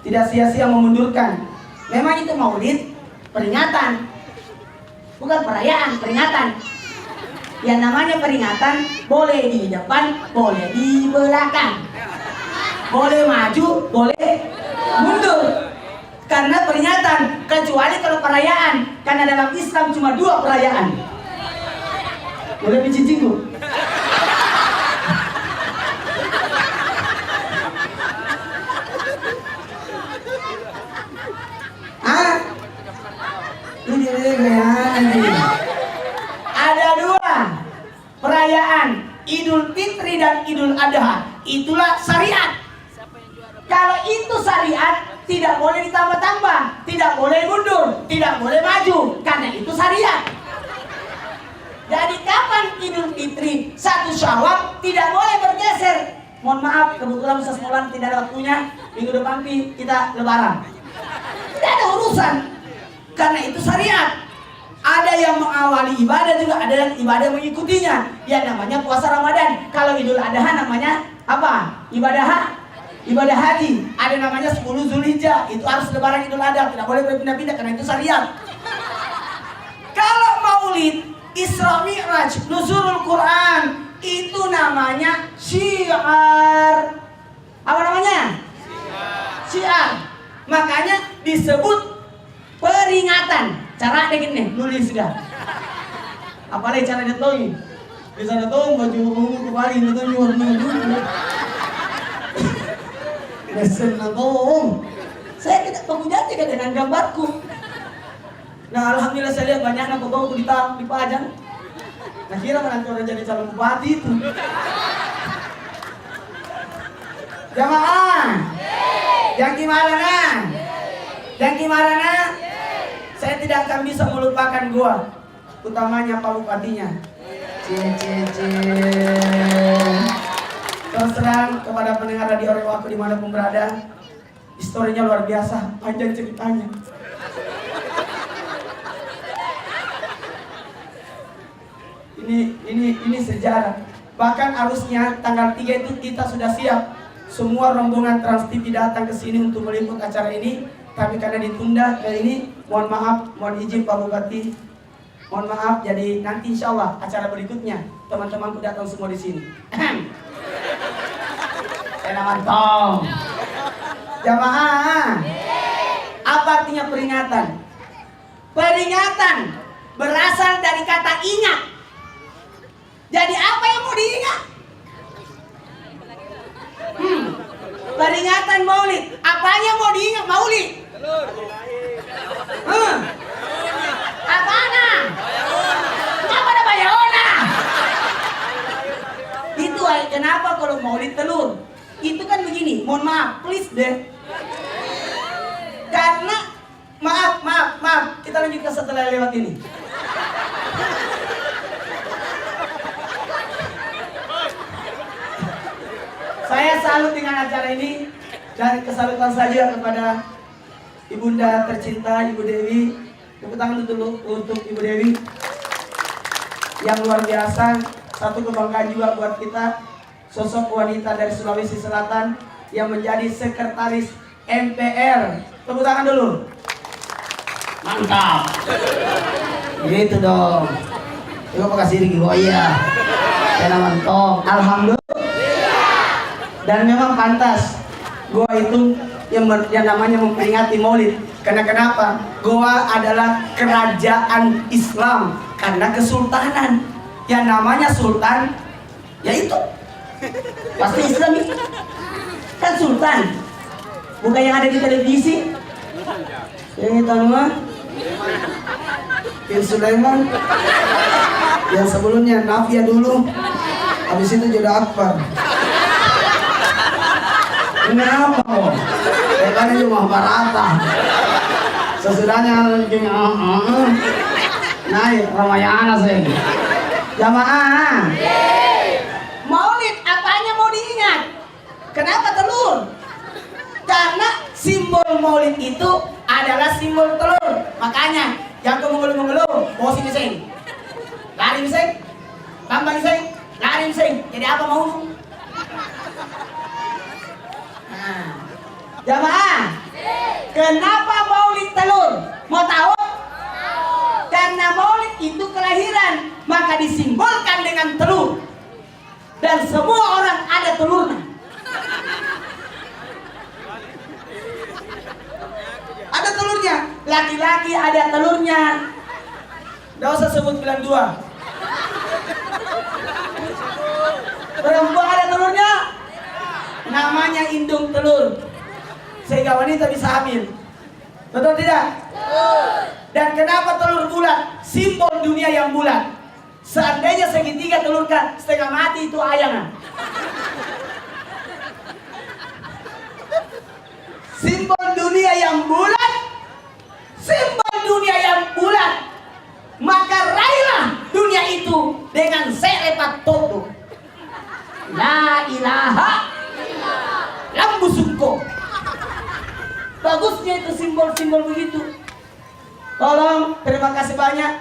S8: Tidak sia-sia memundurkan. Memang itu maulid, peringatan. Bukan perayaan, peringatan. Yang namanya peringatan boleh di depan, boleh di belakang. Boleh maju, boleh mundur. Karena peringatan, kecuali kalau perayaan. Karena dalam Islam cuma 2 perayaan. Boleh dicicing Bu? Ada 2 perayaan, Idul Fitri dan Idul Adha. Itulah syariat. Kalau itu syariat, tidak boleh ditambah-tambah, tidak boleh mundur, tidak boleh maju, karena itu syariat. Jadi kapan Idul Fitri 1 Syawal tidak boleh bergeser. Mohon maaf, kebetulan Ustaz Maulana tidak ada waktunya. Minggu depan kita lebaran. Tidak ada urusan. Karena itu syariat. Ada yang mengawali ibadah juga, ada yang ibadah mengikutinya. Ya namanya puasa Ramadan. Kalau Idul Adha namanya apa? Ibadah haji. Ada namanya 10 Zulhijjah. Itu harus lebaran Idul Adha, tidak boleh berpindah-pindah karena itu syariat. Kalau Maulid, Isra Mi'raj, Nuzulul Quran, itu namanya syiar. Apa namanya? Syiar. Makanya disebut peringatan. Cara ada gini, nulis sudah. Apalagi cara datoi. Bisa datoi baju ungu kembali, datoi nyuruh. Lesen datoi. Saya tidak menghujati dengan gambarku. Nah, alhamdulillah saya lihat banyak anak foto dipajang. Nah, kira nanti orang jadi calon bupati itu. Jamaah, yang gimana? Yang gimana? Saya tidak akan bisa melupakan gua, utamanya Pak Bupatinya. Terus terang kepada pendengar radio Rewaku dimanapun berada, historinya luar biasa, panjang ceritanya. Ini sejarah. Bahkan harusnya tanggal 3 itu kita sudah siap. Semua rombongan Trans TV datang ke sini untuk meliput acara ini. Tapi karena ditunda kayak ini, mohon maaf, mohon izin Pak Bupati. Mohon maaf, jadi nanti insya Allah acara berikutnya teman-temanku datang semua di sini. Saya mantap. Jamaah, apa artinya peringatan? Peringatan berasal dari kata ingat. Jadi apa yang mau diingat? Peringatan Maulid. Apanya mau diingat Maulid? Apana? Kenapa ada bayona? Itu kenapa kalau Maulid telur? Itu kan begini, mohon maaf, please deh. Karena maaf, kita lanjutkan setelah lewat ini. Saya salut dengan acara ini dan kesalutan saja kepada Ibunda tercinta Ibu Dewi. Tepuk tangan dulu untuk Ibu Dewi yang luar biasa, satu kebanggaan juga buat kita, sosok wanita dari Sulawesi Selatan yang menjadi sekretaris MPR. Tepuk tangan dulu. Mantap. Gitu dong. Coba kasih diri gua iya. Saya mantap. Alhamdulillah. Dan memang pantas Goa itu yang namanya memperingati Maulid. Karena kenapa? Goa adalah kerajaan Islam karena kesultanan. Yang namanya sultan, yaitu pasti Islam itu. Kan sultan, bukan yang ada di televisi. Yang itu nama Bin Sulaiman. Yang sebelumnya Nafia dulu. Habis itu Jodoh Akbar. Kenapa kok? Kayaknya cuma Barata. Sesudahnya naik Ramayana sih. Jamaah. Maulid apanya mau diingat? Kenapa telur? Karena simbol Maulid itu adalah simbol telur. Makanya yang mengeluh-mengeluh, bawa sini sing. Lari sing. Tambah sing. Lari sing. Jadi apa mau? Jamaah, kenapa Maulid telur? Mau tahu? Karena Maulid itu kelahiran, maka disimbolkan dengan telur. Dan semua orang ada telurnya. Ada telurnya. Laki-laki ada telurnya. Nggak usah sebut bilang dua. Perempuan ada telurnya. Namanya indung telur. Sehingga wanita bisa hamil. Betul tidak? Betul. Dan kenapa telur bulat? Simbol dunia yang bulat. Seandainya segitiga telurkan setengah mati itu ayam. Simbol dunia yang bulat. Simbol dunia yang bulat. Maka raihlah dunia itu dengan serepat toto. La ilaha lambu sungko. Bagusnya itu simbol-simbol begitu. Tolong, terima kasih banyak.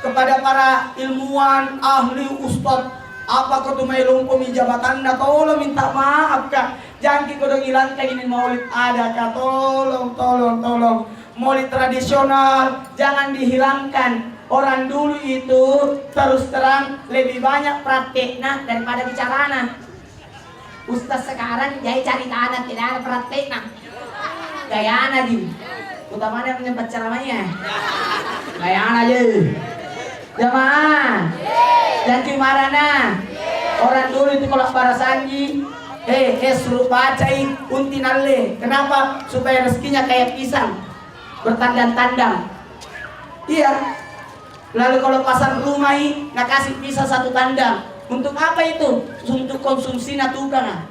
S8: kepada para ilmuwan, ahli, ustad, apa kau tuh melong pemi jabatan dah, tolong minta maaf kak. Jangan kita hilangkan ini maulid ada kak, tolong. Maulid tradisional jangan dihilangkan. Orang dulu itu terus terang lebih banyak prakteknya daripada bicaranya. Ustaz sekarang jadi cari tanah, tidak ada prakteknya. Gayaan aja. Utamanya menyempat ceramahnya. Gayaan aja. Jamaah. Dan kimarana. Orang dulu itu kalau para sanji, suruh bacain untinale. Kenapa? Supaya rezekinya kayak pisang, bertandang-tandang. Iya. Lalu kalau pasar rumah ini nggak kasih pisang 1 tandang. Untuk apa itu? Untuk konsumsi tukang.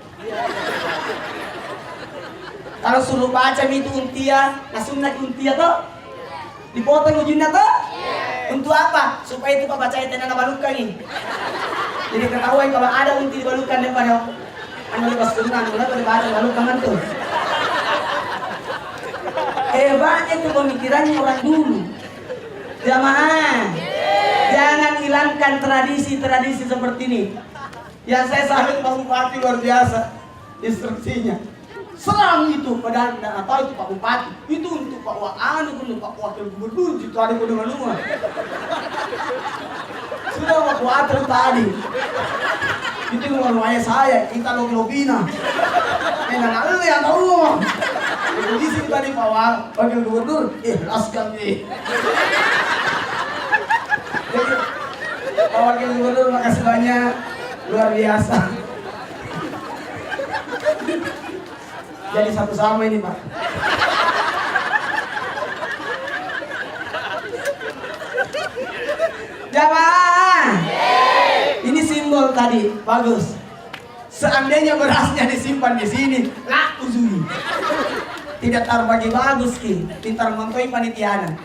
S8: Kalau suruh baca itu untia, langsung naik untia toh, dipotong ujungnya toh. Untuk apa? Supaya itu baca itu nana balukan nih. Jadi ketahuan kalau ada unti di balukan daripada anu lepas sunan, kenapa daripada balukan tuh. Hebatnya itu pemikirannya orang dulu. Jamaah, jangan hilangkan tradisi-tradisi seperti ini. Yang saya salut Pak Bupati luar biasa instruksinya. Serang itu, padahal tidak tahu itu Pak Bupati. Itu untuk Pak untuk Pak Wakil Gubernur, itu ada kode-kode. Sudah Pak Wakil tadi. Itu rumahnya saya, kita lobina. Enak lu yang tahu. Di sini tadi Pak Wakil Gubernur, ikhlaskan nih. Pak Wakil Gubernur, makasih banyak, luar biasa. Jadi satu sama ini Pak. Jamaah, ini simbol tadi, bagus. Seandainya berasnya disimpan di sini, laku Zuli. Tidak terbagi bagus ki, pintar montoi panitiana.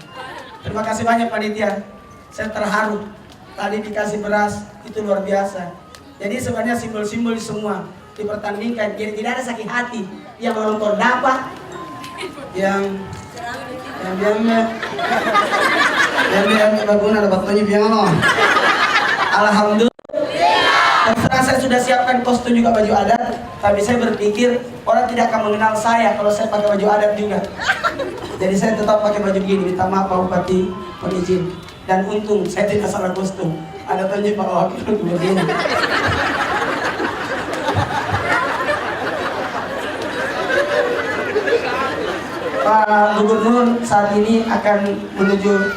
S8: Terima kasih banyak panitia, saya terharu. Tadi dikasih beras, itu luar biasa. Jadi sebenarnya simbol-simbol semua dipertandingkan, jadi tidak ada sakit hati. Yang menonton dapat, yang baguna dapat banyak biang loh. Alhamdulillah. Terserah saya sudah siapkan kostum juga baju adat, tapi saya berpikir orang tidak akan mengenal saya kalau saya pakai baju adat juga. Jadi saya tetap pakai baju gini. Minta maaf Pak Bupati, mohon izin. Dan untung saya tidak salah kostum. Ada tunjuk Pak Wakil begini. Pak Gubernur saat ini akan menuju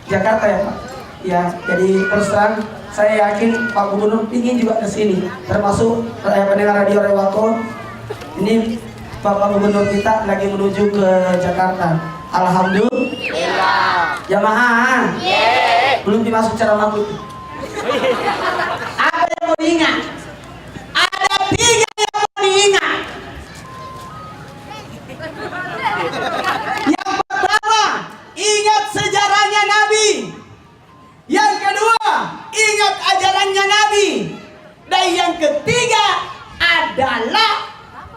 S8: Jakarta ya Pak. Ya, jadi terus terang saya yakin Pak Gubernur ingin juga ke sini, termasuk pendengar radio Rewako. Ini Bapak Gubernur kita lagi menuju ke Jakarta. Alhamdulillah. Jamaah. Belum dimasuk cara mabuk. Apa yang mau diingat? Ada 3 yang mau diingat. Yang pertama, ingat sejarahnya Nabi. Yang kedua, ingat ajarannya Nabi. Dan yang ketiga adalah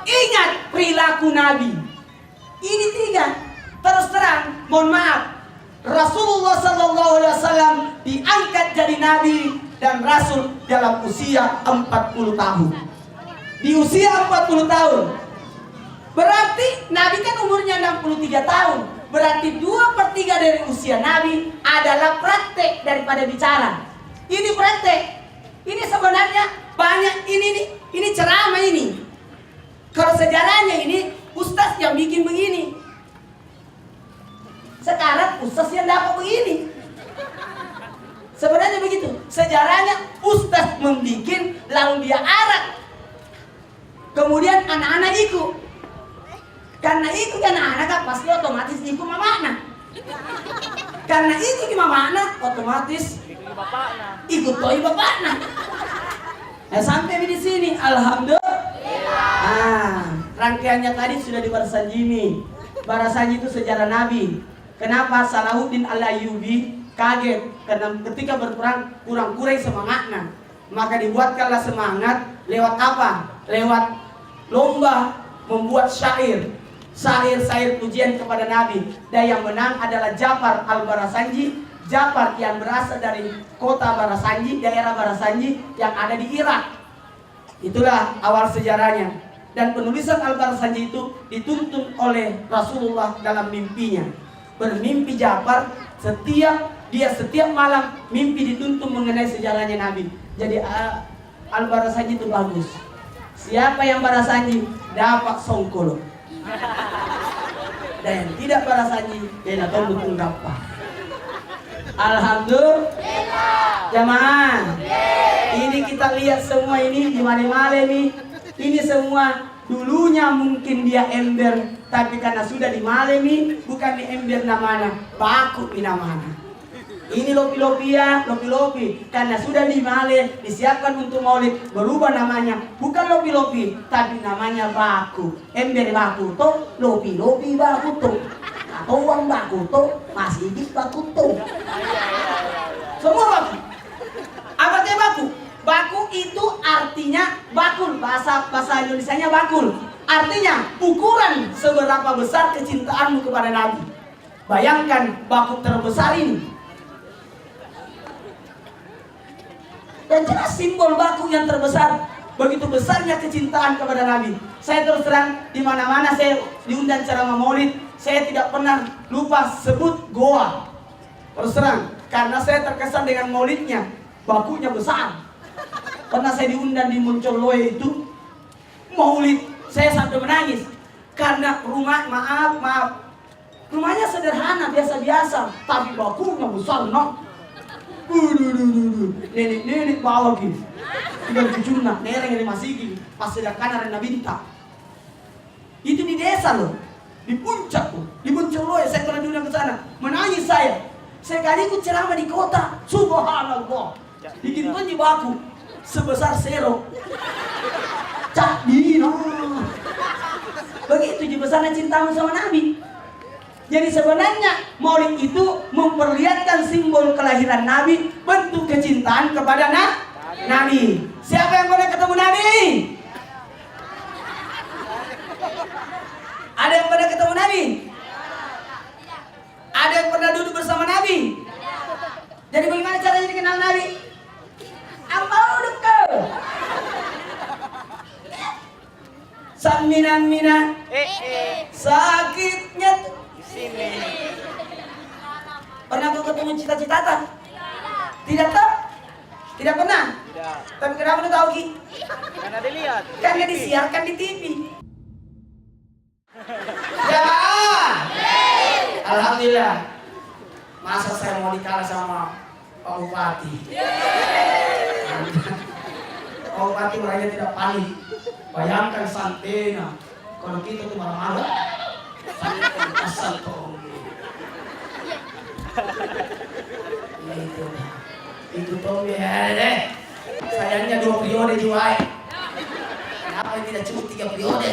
S8: ingat perilaku Nabi. Ini 3. Terus terang, mohon maaf, Rasulullah SAW diangkat jadi Nabi dan Rasul dalam usia 40 tahun. Di usia 40 tahun. Berarti Nabi kan umurnya 63 tahun. Berarti 2/3 dari usia Nabi adalah praktek daripada bicara. Ini praktek. Ini sebenarnya banyak ini ceramah ini. Kalau sejarahnya ini ustaz yang bikin begini. Sekarang ustaz yang dapat begini. Sebenarnya begitu. Sejarahnya ustaz membikin lalu dia arak. Kemudian anak-anak ikut. Karena itu anak-anak pasti otomatis ikut mamana. Karena itu mamana otomatis ikut toy bapakna. Nah, sampai di sini alhamdulillah. Rangkaiannya tadi sudah di Barasanjimi. Barasanji itu sejarah Nabi. Kenapa Salahuddin Al-Ayyubi kaget karena ketika berperang kurang-kurang semangatnya. Maka dibuatkanlah semangat lewat apa? Lewat lomba membuat syair. Syair-syair pujian kepada Nabi. Dan yang menang adalah Ja'far Al-Barasanji. Jafar yang berasal dari kota Barasanji, daerah Barasanji yang ada di Irak. Itulah awal sejarahnya. Dan penulisan Al-Barasanji itu dituntun oleh Rasulullah dalam mimpinya. Bermimpi Jafar, setiap malam mimpi dituntun mengenai sejarahnya Nabi. Jadi Al-Barasanji itu bagus. Siapa yang Barasanji dapat songkolo. Dan yang tidak Barasanji dia tahu betul dapat. Alhamdulillah. Jamaah. Ini kita lihat semua ini di mana-mana nih. Ini semua dulunya mungkin dia ember, tapi karena sudah di male nih, bukan di ember namanya, baku di namanya. Ini lopi-lopi, karena sudah di male, disiapkan untuk maulid, berubah namanya, bukan lopi-lopi, tapi namanya baku. Ember baku toh, lopi-lopi baku toh. Atau uang baku toh, masih di baku toh. Semua baku. Apa artinya baku? Baku itu artinya bakul, bahasa Indonesianya bakul. Artinya ukuran seberapa besar kecintaanmu kepada Nabi. Bayangkan baku terbesar ini. Dan jelas simbol baku yang terbesar. Begitu besarnya kecintaan kepada Nabi. Saya terus terang di mana-mana saya diundang ceramah maulid, saya tidak pernah lupa sebut goa. Terus terang, karena saya terkesan dengan maulidnya, bakunya besar. Pernah saya diundang di Muncolloe itu maulid, saya sampai menangis karena rumahnya sederhana biasa-biasa, tapi bakunya besar no. Nenek bawa gitu, tinggal kejuna, nenek yang masih gini, pas sedangkan arena binta. Itu di desa loh, di puncak loh, di Muncolloe. Saya pernah diundang ke sana, menangis saya. Sekali ikut ceramah di kota, subhanallah, bikin tonji baku sebesar sero. Cak dino. Begitu besarnya cintamu sama Nabi. Jadi sebenarnya maulid itu memperlihatkan simbol kelahiran Nabi, bentuk kecintaan kepada Nabi. Siapa yang pernah ketemu Nabi? Ada yang pernah ketemu Nabi? Ada yang pernah duduk bersama Nabi? Jadi bagaimana caranya dikenal Nabi? Ambau dekat. Samina sakitnya tuh sini. Pernah kau ketemu cita-cita tak? Tidak tahu? Tidak pernah? Tidak. Tapi kenapa lu tahu Ki? Karena dilihat. Karena disiarkan di TV. Ya. Alhamdulillah. Masa saya mau dikalah sama Pak Bupati? Pak Bupati orangnya tidak panik. Bayangkan Santena, kalau kita tuh marah-marah, Santena asal toh. Itu toh ya deh. Sayangnya 2 periode juga. Kenapa tidak cukup 3 periode?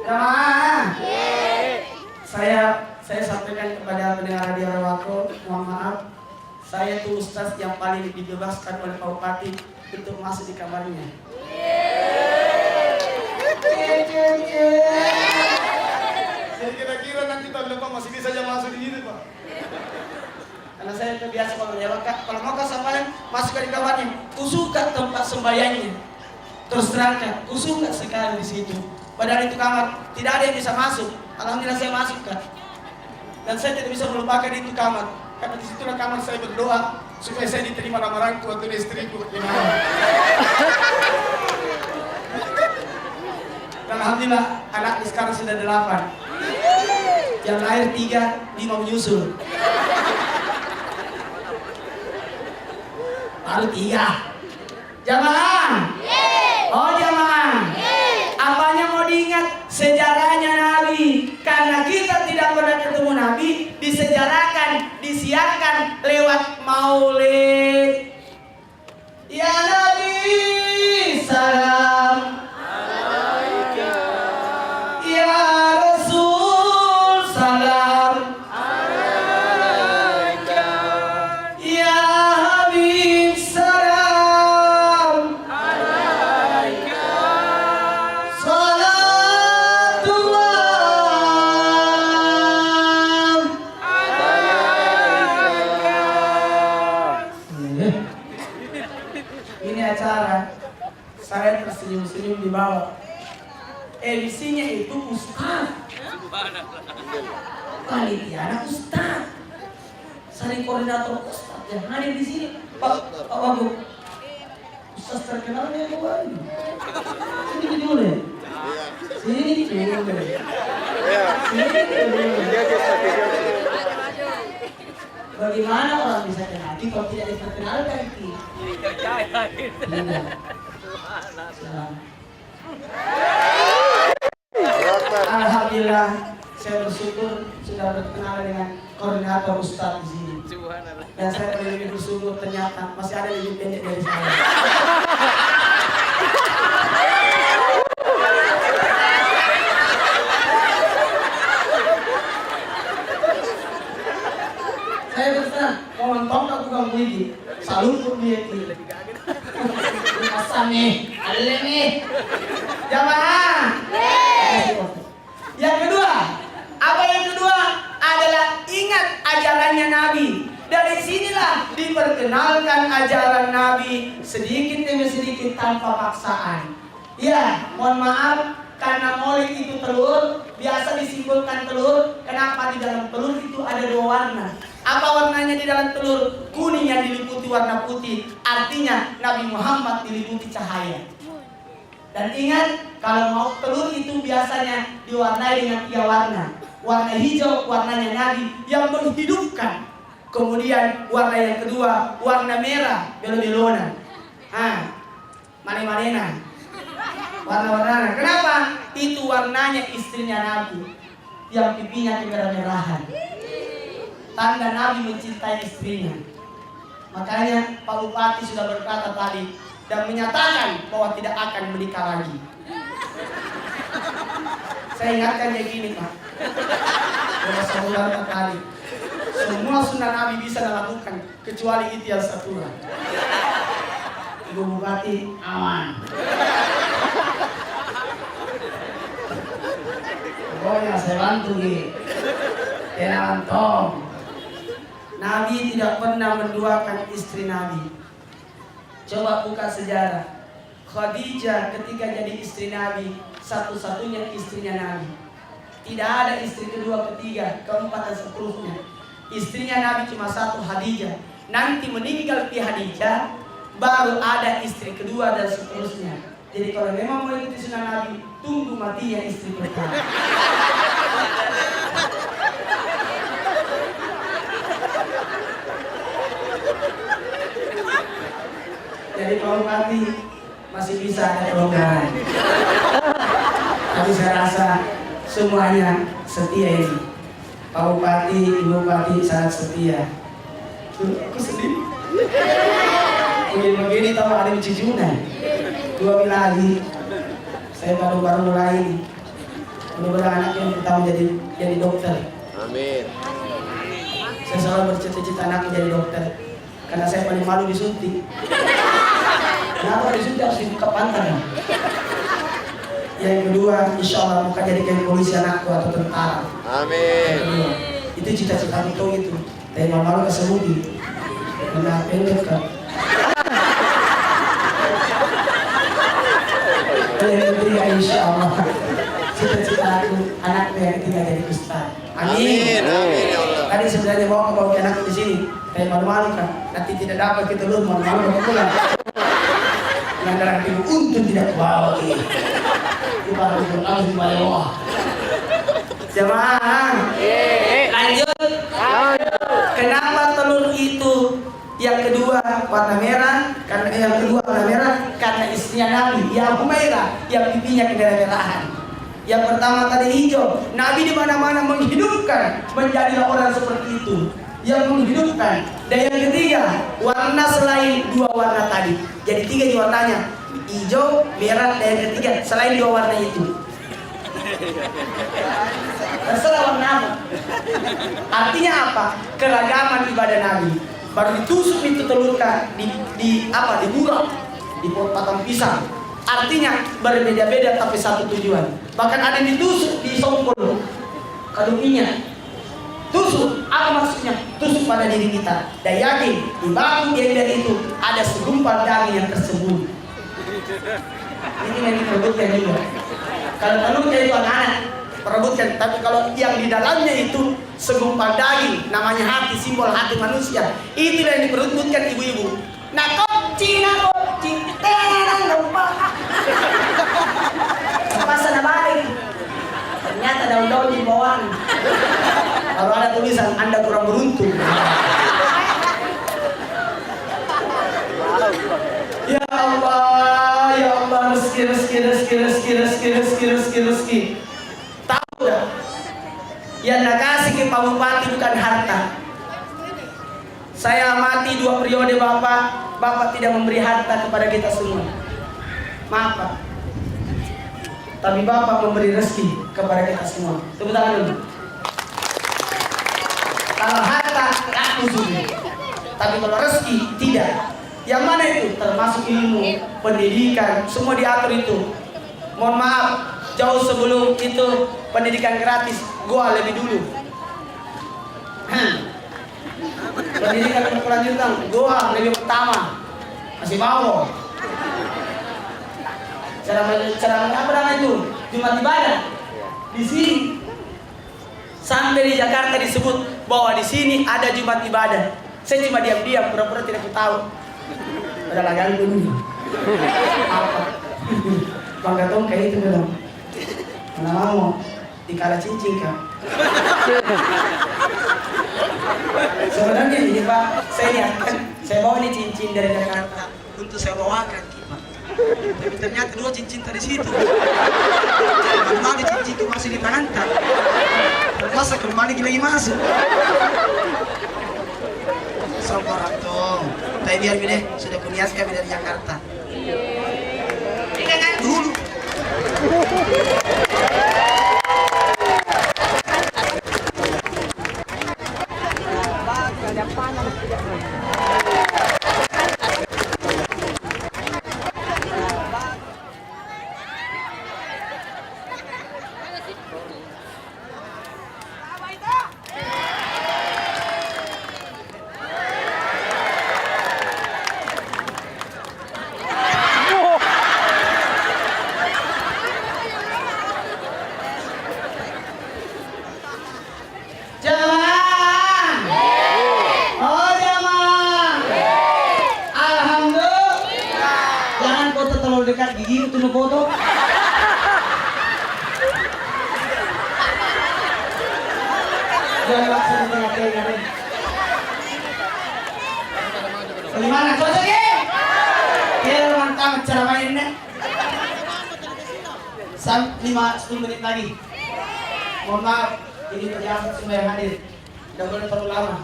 S8: Nah, saya sampaikan kepada pendengar radio Arwako, mohon maaf, saya tuh ustaz yang paling dibebaskan oleh Pak Bupati untuk masuk di kamarnya.
S4: Jadi kira-kira nanti tahun depan masih bisa aja masuk di sini, Pak.
S8: Karena saya terbiasa kalau mau ke sampean masuk di kamarnya, kusuka tempat sembayangnya. Terus terangkan, kusuka sekali di situ. Padahal itu kamar tidak ada yang bisa masuk. Alhamdulillah saya masuk kan. Dan saya tidak bisa melupakan itu kamar. Karena di situlah kamar saya berdoa supaya saya diterima lamaranku atau istriku. Dan alhamdulillah anak sekarang sudah 8. Yang lahir 3, 5 menyusul. Baru 3. Jamaah. Oh jamaah. Apanya mau diingat? Sejarahnya Nabi. Karena kita tidak pernah ketemu Nabi, disejarahkan, disiarkan lewat maulid. Ya Nabi, salam alaika. Ya Rasul, salam alaika. Ya Habib, salam alaika. Salatullah alaika. Saya tersenyum-senyum di bawah. MC-nya itu Ustaz. Panitiana Ustaz. Sering koordinator Ustaz yang hadir di sini. Pak Wagub. Ustaz terkenalnya kembali. Sini dulu deh. Sini dulu deh. Bagaimana orang bisa kenal kalau tidak diperkenalkan itu? Alhamdulillah, saya bersyukur sudah berkenal dengan koordinator Ustaz di sini. Dan saya lebih bersyukur ternyata masih ada lebih pendek dari saya. Saya bersenang, mau nonton aku kamu gigi, selalu pun dia gigi. Asam nih, alem nih. Jamaah. Yang kedua, apa yang kedua? Adalah ingat ajarannya Nabi. Dari sinilah diperkenalkan ajaran Nabi sedikit demi sedikit tanpa paksaan. Ya, mohon maaf karena molek itu telur, biasa disimpulkan telur. Kenapa di dalam telur itu ada dua warna? Apa warnanya di dalam telur? Kuning yang diliputi warna putih. Artinya Nabi Muhammad diliputi cahaya. Dan ingat, kalau mau telur itu biasanya diwarnai dengan 3 warna. Warna hijau, warnanya Nabi yang menghidupkan. Kemudian warna yang kedua, warna merah, belo-belona. Mane-manena. Warna-warna. Kenapa? Itu warnanya istrinya Nabi yang pipinya kemerah-merahan. Tanda Nabi mencintai istrinya. Makanya Pak Bupati sudah berkata tadi dan menyatakan bahwa tidak akan menikah lagi. Saya ingatkan dia gini, Pak. Bahwa sebulan kali semua sunnah Nabi bisa dilakukan kecuali itu yang satu. Ibu Bupati aman. Pokoknya saya bantu gitu. Tenang Tom. Nabi tidak pernah menduakan istri Nabi. Coba buka sejarah. Khadijah ketika jadi istri Nabi, satu-satunya istrinya Nabi. Tidak ada istri kedua, ketiga, keempat dan seterusnya. Istrinya Nabi cuma satu, Khadijah. Nanti meninggal Khadijah, baru ada istri kedua dan seterusnya. Jadi kalau memang mau ikuti sunnah Nabi, tunggu matinya istri pertama. Jadi Pak Bupati masih bisa ada kelonggaran. Tapi saya rasa semuanya setia ini. Pak Bupati, Ibu Bupati sangat setia. Aku sedih. Begini tahu ada cucunya. 2 lagi. Saya baru mulai ini. Mudah-mudahan anak yang pertama jadi dokter. Amin. Saya selalu bercita-cita anaknya jadi dokter. Karena saya paling malu disuntik. Kenapa disuntik harus dibuka pantat? Yang kedua, insya Allah bukan jadi kayak polisi anakku atau tentara. Amin. Itu cita-cita itu itu. Tapi malu kesembudi. Karena pendek kan. Yang ketiga, insya Allah cita-cita aku anakku yang ketiga jadi ustaz. Amin. Amin. Tadi sebenarnya mau bawa anakku di sini. Tapi malu-malu kan. Nanti tidak dapat kita dulu malu-malu mau pulang. Yang dalam ibu untung tidak bawa ini. Itu para berdoa di bawah. Jemaah. Lanjut. Kenapa telur itu yang kedua warna merah? Karena yang kedua warna merah karena istrinya Nabi yang Humairah yang pipinya kemerah-merahan. Yang pertama tadi hijau. Nabi di mana-mana menghidupkan, menjadilah orang seperti itu. Yang menghidupkan. Dan yang ketiga, warna selain 2 warna tadi. Jadi 3 di warnanya. Hijau, merah, dan yang ketiga selain 2 warna itu. Terserah warna apa. Artinya apa? Keragaman ibadah Nabi. Baru ditusuk itu telurkan diburak, dipotong pisang. Artinya berbeda-beda tapi satu tujuan. Bahkan ada yang ditusuk di songkol kaduminya. Tusuk, apa maksudnya? Tusuk pada diri kita. Dan yakin di batu ember itu ada segumpal daging yang tersembunyi. Ini yang diperebutkan juga. Kalau manusia itu anak-anak perebutkan, tapi kalau yang di dalamnya itu segumpal daging, namanya hati, simbol hati manusia, itu yang diperebutkan ibu-ibu. Nah koci, tenang lupa. Pasana balik. Ternyata daun-daun di bawah. Kalau ada tulisan Anda kurang beruntung. Ya Allah, rezeki. Tahu dah, yang nak kasih ke Pak Bupati bukan harta. Saya amati 2 periode Bapak tidak memberi harta kepada kita semua. Maaf Pak, tapi Bapak memberi rezeki kepada kita semua. Tepuk tangan dulu. Kalau harta, aku sudah. Tapi kalau rezeki, tidak. Yang mana itu? Termasuk ilmu, pendidikan, semua diatur itu. Mohon maaf, jauh sebelum itu pendidikan gratis, gua lebih dulu. Pendidikan berkelanjutan, gua lebih pertama. Masih mau. Cara apa namanya itu? Jumat ibadah. Di sini sampai di Jakarta disebut bahwa di sini ada Jumat ibadah. Saya cuma diam-diam, pura-pura tidak tahu. Ada lagi dulu. Apa? Bangga tong kayak itu dong. Mana mau dikala cincin kan? Sebenarnya ini Pak, saya niatkan saya bawa ini cincin dari Jakarta untuk saya bawakan Pak. Tapi ternyata 2 cincin tadi situ. Mana cincin itu masih di Pananta. Masa kembali lagi masuk. Sabar dong. Tapi biar deh, sudah kuniaskan dari Jakarta. Dengan dulu. Dekat gigi itu foto. Jangan langsung dengar. Bagaimana cocok ya? Kira mantap cara mainnya. 5-10 menit lagi. Mohon maaf, ini terjadi semua yang hadir. Tidak boleh terlalu lama.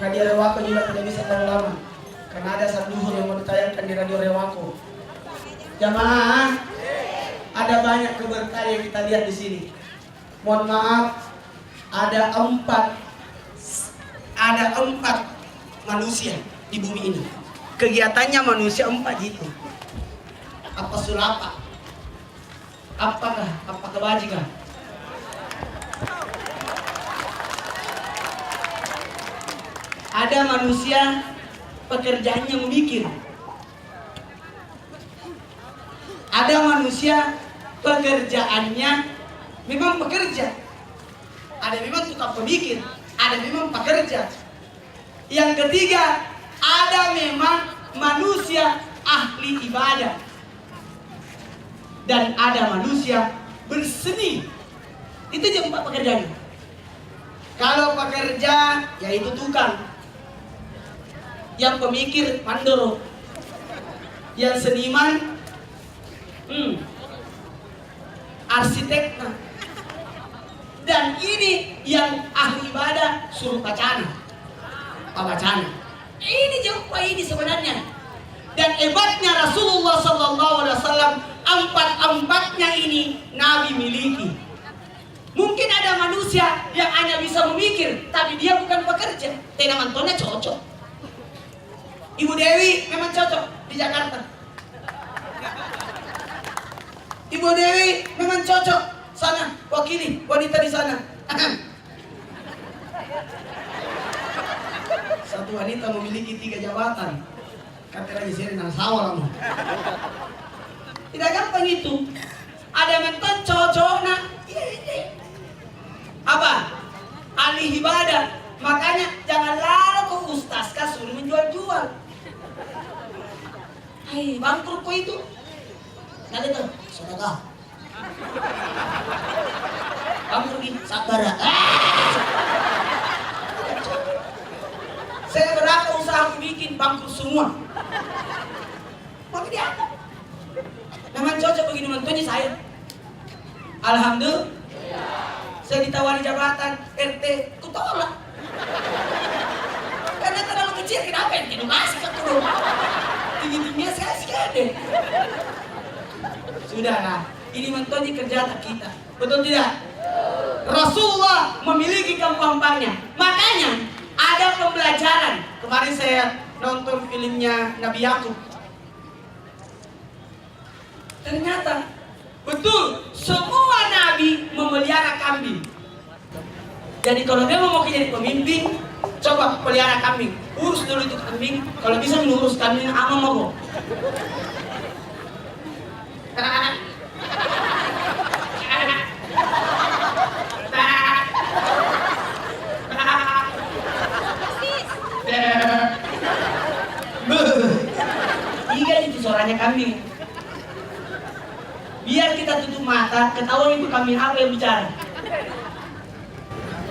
S8: Radio Rewako juga tidak bisa terlalu lama. Karena ada satu duhur yang mau ditayangkan di Radio Rewako. Jamaah, ada banyak keberkahan yang kita lihat di sini. Mohon maaf, ada empat manusia di bumi ini. Kegiatannya manusia 4 gitu. Apa sulapa? Apa kebajikan? Ada manusia pekerjaannya memikir. Ada manusia pekerjaannya memang pekerja. Ada memang tukang pemikir, ada memang pekerja. Yang ketiga, ada memang manusia ahli ibadah. Dan ada manusia berseni. Itu aja 4 pekerjaan. Kalau pekerja, yaitu tukang. Yang pemikir, mandoro. Yang seniman, arsitek. Dan ini yang ahli ibadah suruh bacana. Pabacana. Ini jumpa ini sebenarnya. Dan hebatnya Rasulullah SAW, 4-4-nya ini Nabi miliki. Mungkin ada manusia yang hanya bisa memikir, tapi dia bukan pekerja. Tenamantonnya cocok. Ibu Dewi memang cocok di Jakarta. Ibu Dewi memang cocok sana, wakili wanita di sana. Satu wanita memiliki 3 jabatan. Kata lagi sini nang sawah lama. Tidak gampang itu. Ada menton cowok-cowok nak. Apa? Ahli ibadah. Makanya jangan lalu ke ustaz suruh menjual-jual. Hei, bangkrut kok itu. Nanti tuh, sedekah. Bangkrut nih, sabar. Saya berapa usaha aku bikin bangkrut semua. Maka dia memang cocok begini mentonya saya. Alhamdulillah. Saya ditawari jabatan RT, ku tolak. Karena terlalu kecil, kenapa yang tidak kasih ke aku? Tinggi-tingginya saya sekali. Sudahlah, ini mentonya kerja kita. Betul tidak? Rasulullah memiliki kampanye. Makanya ada pembelajaran. Kemarin saya nonton filmnya Nabi Yakub. Ternyata betul, semua nabi memelihara kambing. Jadi kalau dia mau jadi pemimpin, coba pelihara kambing. Urus dulu itu kambing. Kalau bisa mengurus kambing ama mau. Iya itu suaranya kambing. Biar kita tutup mata, ketahuan itu kambing apa yang bicara.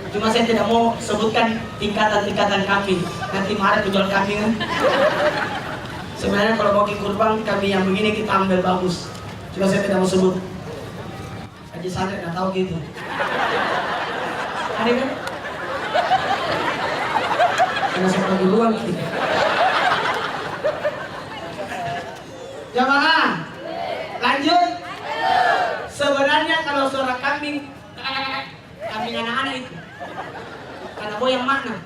S8: Cuma saya tidak mau sebutkan tingkatan-tingkatan kambing. Nanti marah jual kambing kan. Sebenarnya kalau mau kurban kambing yang begini kita ambil bagus. Cuma saya tidak mau sebut. Haji Sandra nggak tahu gitu. Ada kan? Karena saya pergi duluan gitu. Jamaah, lanjut. Sebenarnya kalau suara kambing anak-anak itu karena boyang makna.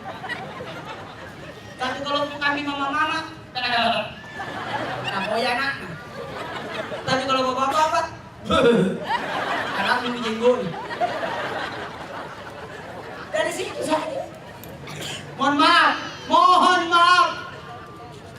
S8: Tapi kalau kambing mama-mama karena boyang anak. Tapi kalau bapak-bapak karena kambing jenggot. Dari situ saja. Mohon maaf.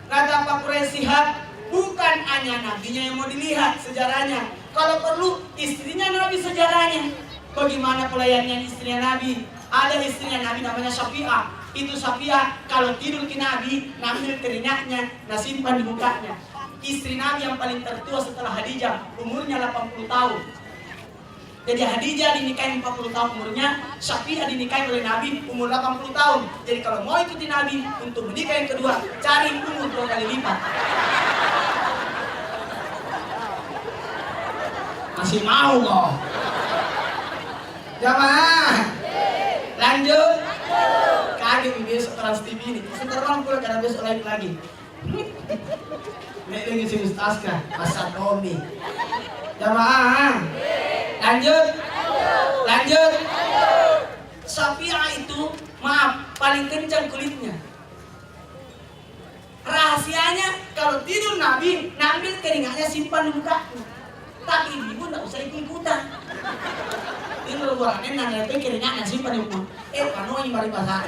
S8: Kata Pak Kuresihat, bukan hanya nabinya yang mau dilihat sejarahnya. Kalau perlu istrinya Nabi sejarahnya. Bagaimana pelayannya istrinya Nabi? Ada istrinya Nabi namanya Syafi'ah. Itu Syafi'ah kalau tidur ke Nabi, ngambil teringatnya, nah simpan di mukanya. Istri Nabi yang paling tertua setelah Khadijah, umurnya 80 tahun. Jadi Khadijah dinikahi 40 tahun umurnya, Syafi'ah dinikahi oleh Nabi umur 80 tahun. Jadi kalau mau ikuti Nabi untuk menikah yang kedua, cari umur 2 kali lipat. Masih mau kok? Jamaah, lanjut. Kaget besok Trans TV ini. Sebentar malam pula karena besok live lagi. Nek lagi si Ustazka, Masa Tommy. Jamaah, lanjut. Syafi'ah itu, maaf, paling kencang kulitnya. Rahasianya kalau tidur Nabi, ngambil keringatnya simpan di mukanya. Tapi ibu tidak usah ikut-ikutan. Ini luarannya nanya itu keringatnya simpan di muka. Panoi mari pasar.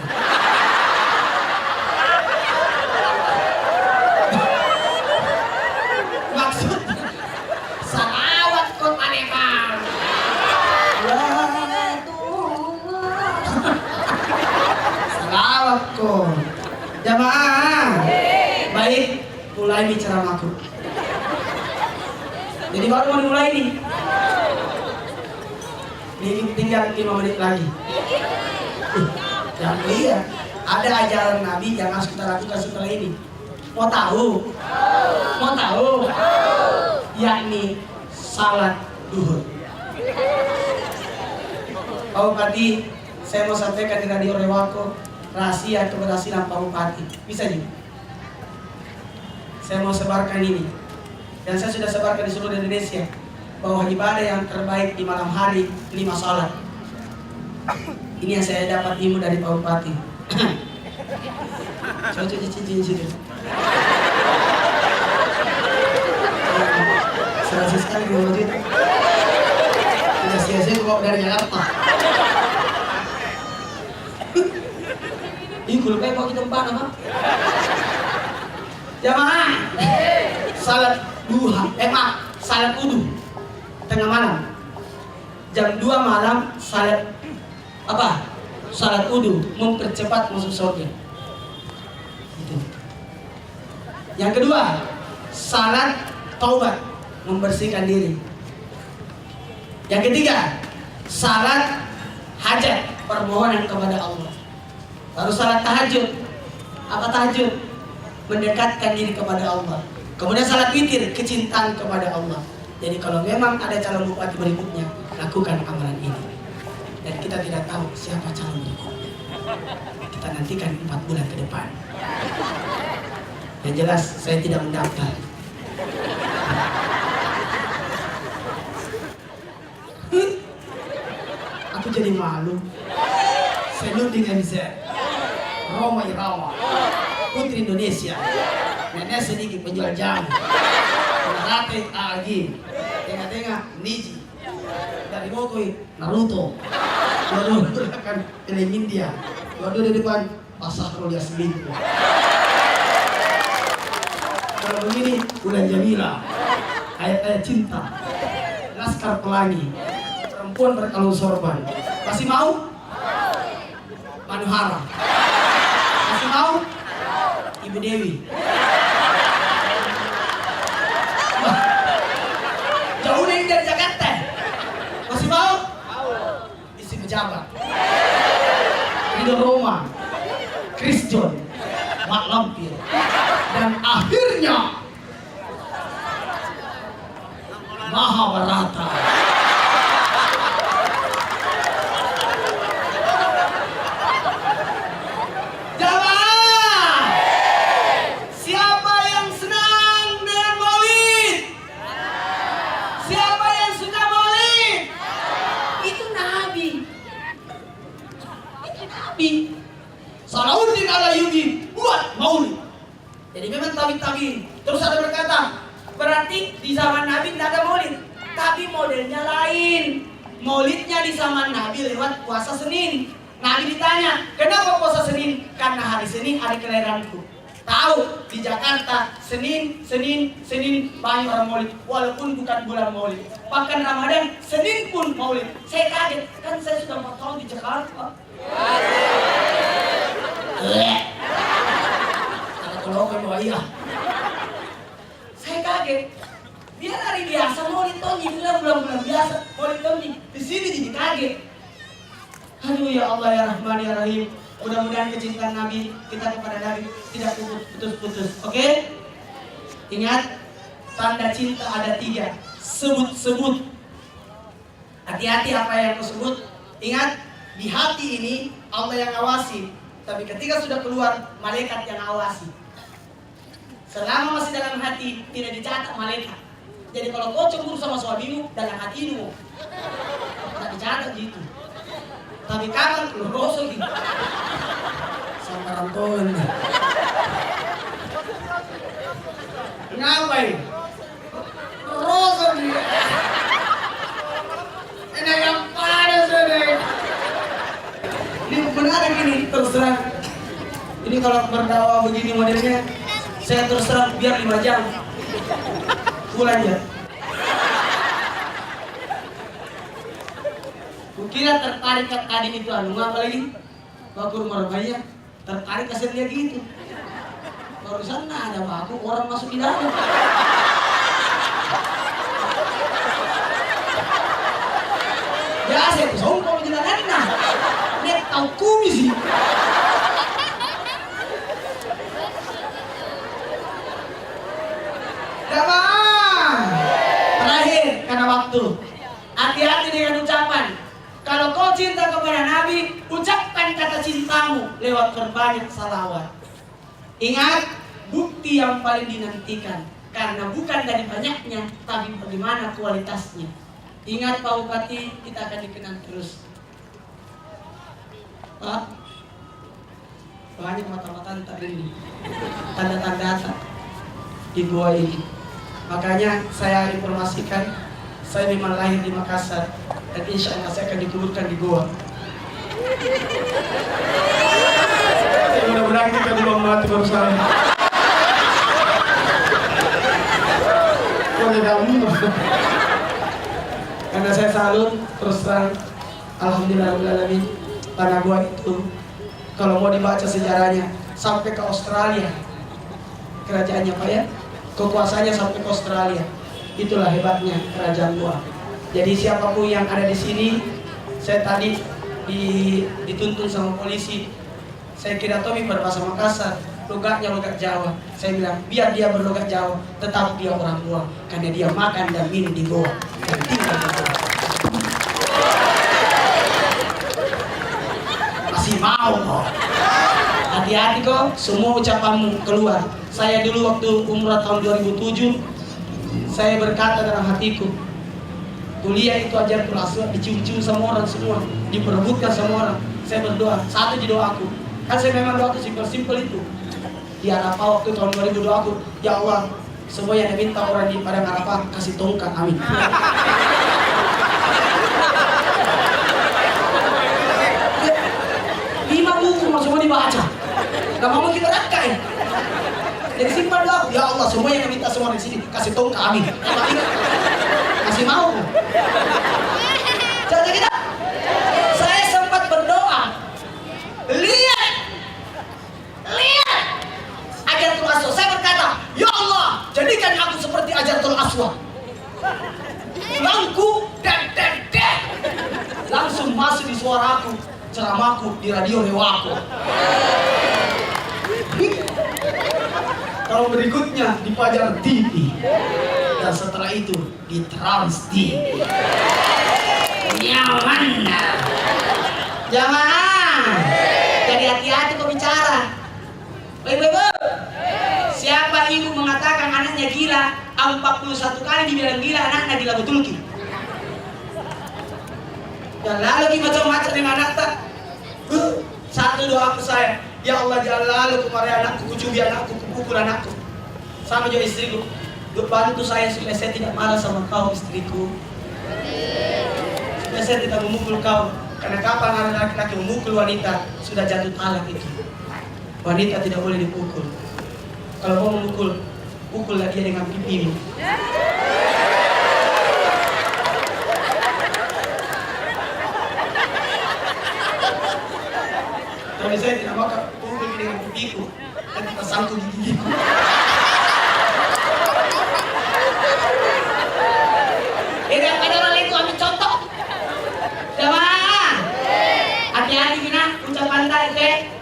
S8: Maksud salawat kot Palembang. Salawat kot. Jamaah. Baik, mulai bicara makhluk. Jadi baru mau dimulai nih. Ini tinggal 5 menit lagi. Jangan lihat, ada ajaran Nabi yang harus kita lakukan setelah ini. Mau tahu? Yakni salat duhur. Pak Bupati, saya mau sampaikan di Radio Rewako rahasia keberhasilan Pak Bupati. Bisa juga. Saya mau sebarkan ini. Dan saya sudah sebarkan di seluruh Indonesia bahwa ibadah yang terbaik di malam hari 5 salat. Ini yang saya dapat ilmu dari Pak Bupati. Coba cincin situ. Serasi sekali Pak Bupati. Tidak sia-sia bawa dari Jakarta. Ini kulit baik kok kita empat apa? Jamaah. Salat duha, salat wudu tengah malam. Jam 2 malam salat apa? Salat wudu mempercepat masuk surga. Itu. Yang kedua, salat taubat membersihkan diri. Yang ketiga, salat hajat permohonan kepada Allah. Baru salat tahajud. Apa tahajud? Mendekatkan diri kepada Allah. Kemudian salat witir, kecintaan kepada Allah. Jadi kalau memang ada calon bupati berikutnya, lakukan amalan ini. Dan kita tidak tahu siapa calon berikutnya. Kita nantikan 4 bulan ke depan. Yang jelas saya tidak mendaftar. Aku jadi malu. Saya Nurdin MZ, Roma Irama, Putri Indonesia, nenek sedikit penjual jamu, Narate Agi, tengah-tengah Niji, dari Mokoi Naruto, dua-dua belakang film India, dua-dua di depan Pasar Rolias Bintu. Kalau begini Bulan Jamila, ayat-ayat cinta, Laskar Pelangi, perempuan berkalung sorban. Masih mau? Manuhara. Masih mau? Ibu Dewi. Wah, jauh nih dari Jakarta. Masih mau? Isi pejabat. Ridho Roma, Chris John, Mak Lampir, dan akhirnya Mahabharata. Jamaah, siapa yang senang dengan maulid? Siapa yang suka maulid? Itu Nabi. Itu Nabi. Salahuddin Alayubi buat maulid. Jadi memang tabi-tabi. Terus ada berkata, berarti di zaman Nabi tidak ada maulid, tapi modelnya lain. Maulidnya di zaman Nabi lewat puasa Senin. Nabi ditanya, kenapa puasa Senin? Karena hari Senin hari kelahiranku. Tahu di Jakarta Senin banyak orang maulid, walaupun bukan bulan maulid. Bahkan Ramadan Senin pun maulid. Saya kaget, kan saya sudah 4 tahun di Jakarta. Ada kalau bawa iya. Saya kaget. Dia hari biasa maulid Tony, bilang bulan-bulan biasa maulid Tony. Di sini jadi kaget. Aduh ya Allah ya Rahman ya Rahim. Mudah-mudahan kecintaan Nabi kita kepada Nabi tidak putus-putus. Oke? Ingat, tanda cinta ada 3. Sebut-sebut. Hati-hati apa yang kau sebut. Ingat, di hati ini Allah yang awasi. Tapi ketika sudah keluar, malaikat yang awasi. Selama masih dalam hati, tidak dicatat malaikat. Jadi kalau kau cemburu sama suamimu, dalam hatimu tidak dicatat gitu. Tapi kapan lu rosok gitu. Sama rampolan. Ngapain? Rosok gitu. Ini yang panas ini. Ini benar gini terus terang. Ini kalau berdakwah begini modelnya, saya terus terang biar 5 jam. Pulang ya. Kukira tertarik ke tadi itu apa lagi? Bakur Marbaya tertarik kasih dia gitu. Barusan ada baku orang masuk di dalam. Ya saya sombong di dalam nah. Dia tahu kumis sih. Terakhir karena waktu. Hati-hati dengan ucapan. Kalau kau cinta kepada Nabi, ucapkan kata cintamu lewat berbanyak salawat. Ingat, bukti yang paling dinantikan. Karena bukan dari banyaknya, tapi bagaimana kualitasnya. Ingat Pak Bupati, kita akan dikenang terus. Pak, banyak mata-mata ntar ini. Tanda-tanda di gua ini. Makanya saya informasikan, saya memang lahir di Makassar. Dan insya Allah saya akan dikuburkan di goa. Mudah-mudahan kita belum mati baru saya. bukannya kamu. Karena saya salut terus terang, alhamdulillahirobbilalamin, tanah gua itu kalau mau dibaca sejarahnya sampai ke Australia, kerajaannya Pak ya, kekuasaannya sampai ke Australia. Itulah hebatnya kerajaan gua. Jadi siapapun yang ada di sini, saya tadi dituntun sama polisi. Saya kira Tommy berbahasa Makassar, logatnya logat Jawa. Saya bilang biar dia berlogat Jawa, tetap dia orang Goa karena dia makan dan minum di Goa dan tinggal di Goa. Masih mau kok? Hati-hati kok, semua ucapanmu keluar. Saya dulu waktu umrah tahun 2007, saya berkata dalam hatiku, kuliah itu ajar aswad, dicium-cium sama orang semua, diperebutkan sama orang. Saya berdoa, satu di doaku, kan saya memang doa itu simpel itu. Di Arafah waktu tahun 2002 aku, ya Allah, semua yang diminta orang di Padang Arafah kasih tongkat, amin. 5 buku semua dibaca, gak mau kita rakai. Jadi simpel doa, ya Allah, semua yang diminta semua di sini kasih tongkat, amin. Masih mau? Jadi kita, saya sempat berdoa, lihat Hajarul Aswad. Saya berkata, ya Allah, jadikan aku seperti Hajarul Aswad. Tulangku dan langsung masuk di suaraku, ceramahku di radio Rewaku. Kalau berikutnya di Fajar TV, dan setelah itu di Trans TV. Nyaman. Jangan. Jadi hati-hati kau bicara. Ibu-ibu, siapa ibu mengatakan anaknya gila, 41 kali dibilang gila, anaknya gila betul ki. Dan lalu macam-macam dengan anak tak. Satu doa aku saya, ya Allah jangan lalu kemarin anakku, kucubi anakku, kupukul anakku. Sama juga istriku, bantu saya supaya saya tidak marah sama kau istriku. Supaya saya tidak memukul kau, karena kapan ada laki-laki memukul wanita, sudah jatuh talak itu. Wanita tidak boleh dipukul. Kalau mau memukul, pukullah dia dengan pipimu. Tapi saya tidak mau pukul dengan pipiku, dan kita sangkut gigiku. Tidak ada orang itu ambil contoh. Jangan. Hati-hati Bina, ucapan tadi.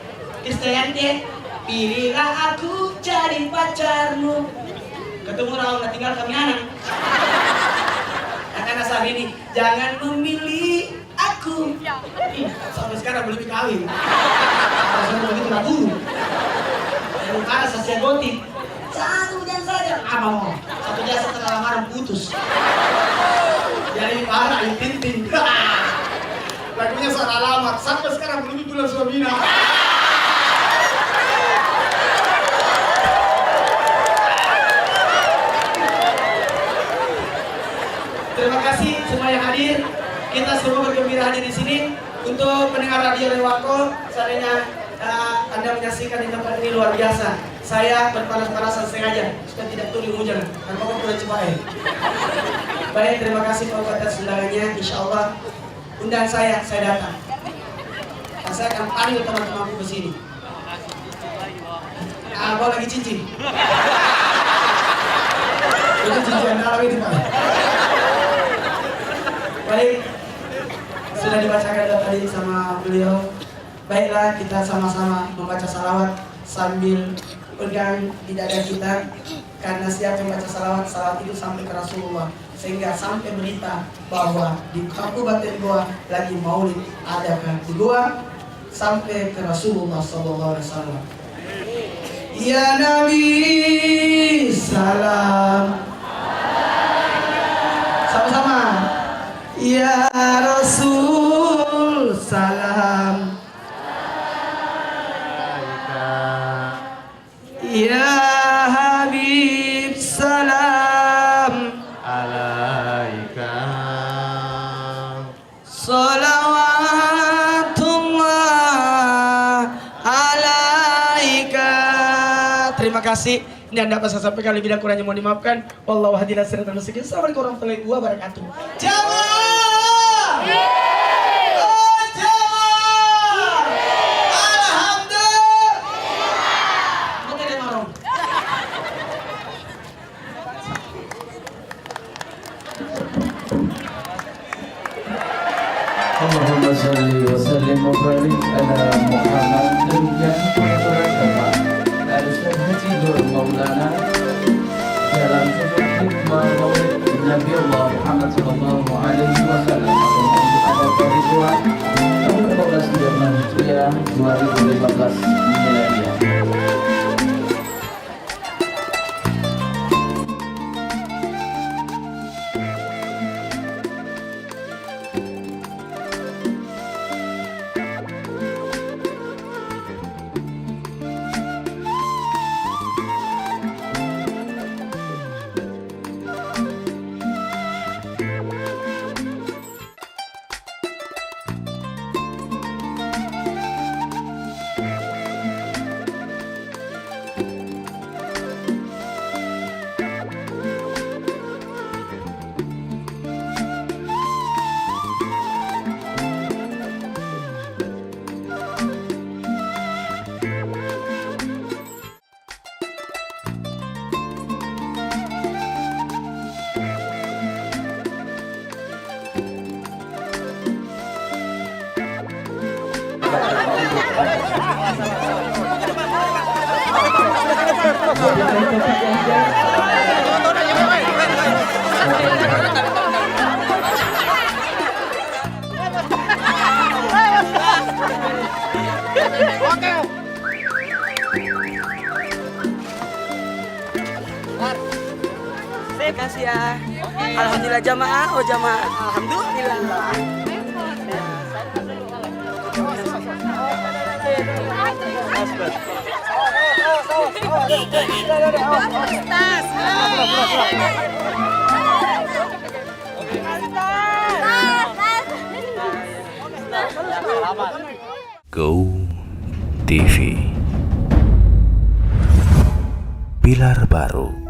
S8: Kristianti, pilihlah aku jadi pacarmu. Ketemu orang udah tinggal kami anak. Akan asal ini, jangan memilih aku. Sampai sekarang belum dikawin. Saya begitu ragu. Yang ada sasia gotik. Satu jam saja, apa mau? Satu jam setelah lamaran putus. Jadi parah, yang penting. Lagunya soal alamat. Sampai sekarang belum pulang suaminya. Terima kasih semua yang hadir. Kita semua bergembira hadir di sini. Untuk pendengar radio Rewako, seandainya Anda menyaksikan di tempat ini luar biasa. Saya berpanas-panasan sengaja supaya tidak turun hujan. Dan Bapak boleh coba Baik, terima kasih Pak atas undangannya. Insya Allah undang saya datang. Dan saya akan panggil teman-temanku ke sini. Bawa lagi cincin. Itu cincin dalam itu Pak. Baik, sudah dibacakan tadi sama beliau. Baiklah, kita sama-sama membaca salawat sambil pegang di dada kita. Karena siapa yang baca salawat, salawat itu sampai ke Rasulullah. Sehingga sampai berita bahwa di Kabupaten Goa lagi maulid adakan di Goa sampai ke Rasulullah SAW. Ya Nabi, salam. Sama-sama. Ya Rasul, salam. Ya Habib, salam.
S9: Alaika.
S8: Salawatullah alaika. Terima kasih. Ini yang dapat saya sampaikan, lebih dan kurangnya mohon dimaafkan. Wallahu hadirin siratal mustaqim. Assalamualaikum warahmatullahi wabarakatuh. Jamaah! Oh, jamaah! Alhamdulillah! Oke deh, Marong.
S6: Allahumma salli wa sallim wa barik ala Muhammad. Demikian pengaturan Bapak dan Ustaz Haji Nur Maulana dalam sudut hikmah maulid Nabi Allah Muhammad sallallahu alaihi wasallam untuk ada dari dua tahun 1436 Hijriah 2015 Miladiah.
S8: Terima kasih ya. Alhamdulillah jamaah, oh jamaah. Alhamdulillah.
S10: Go TV, pilar baru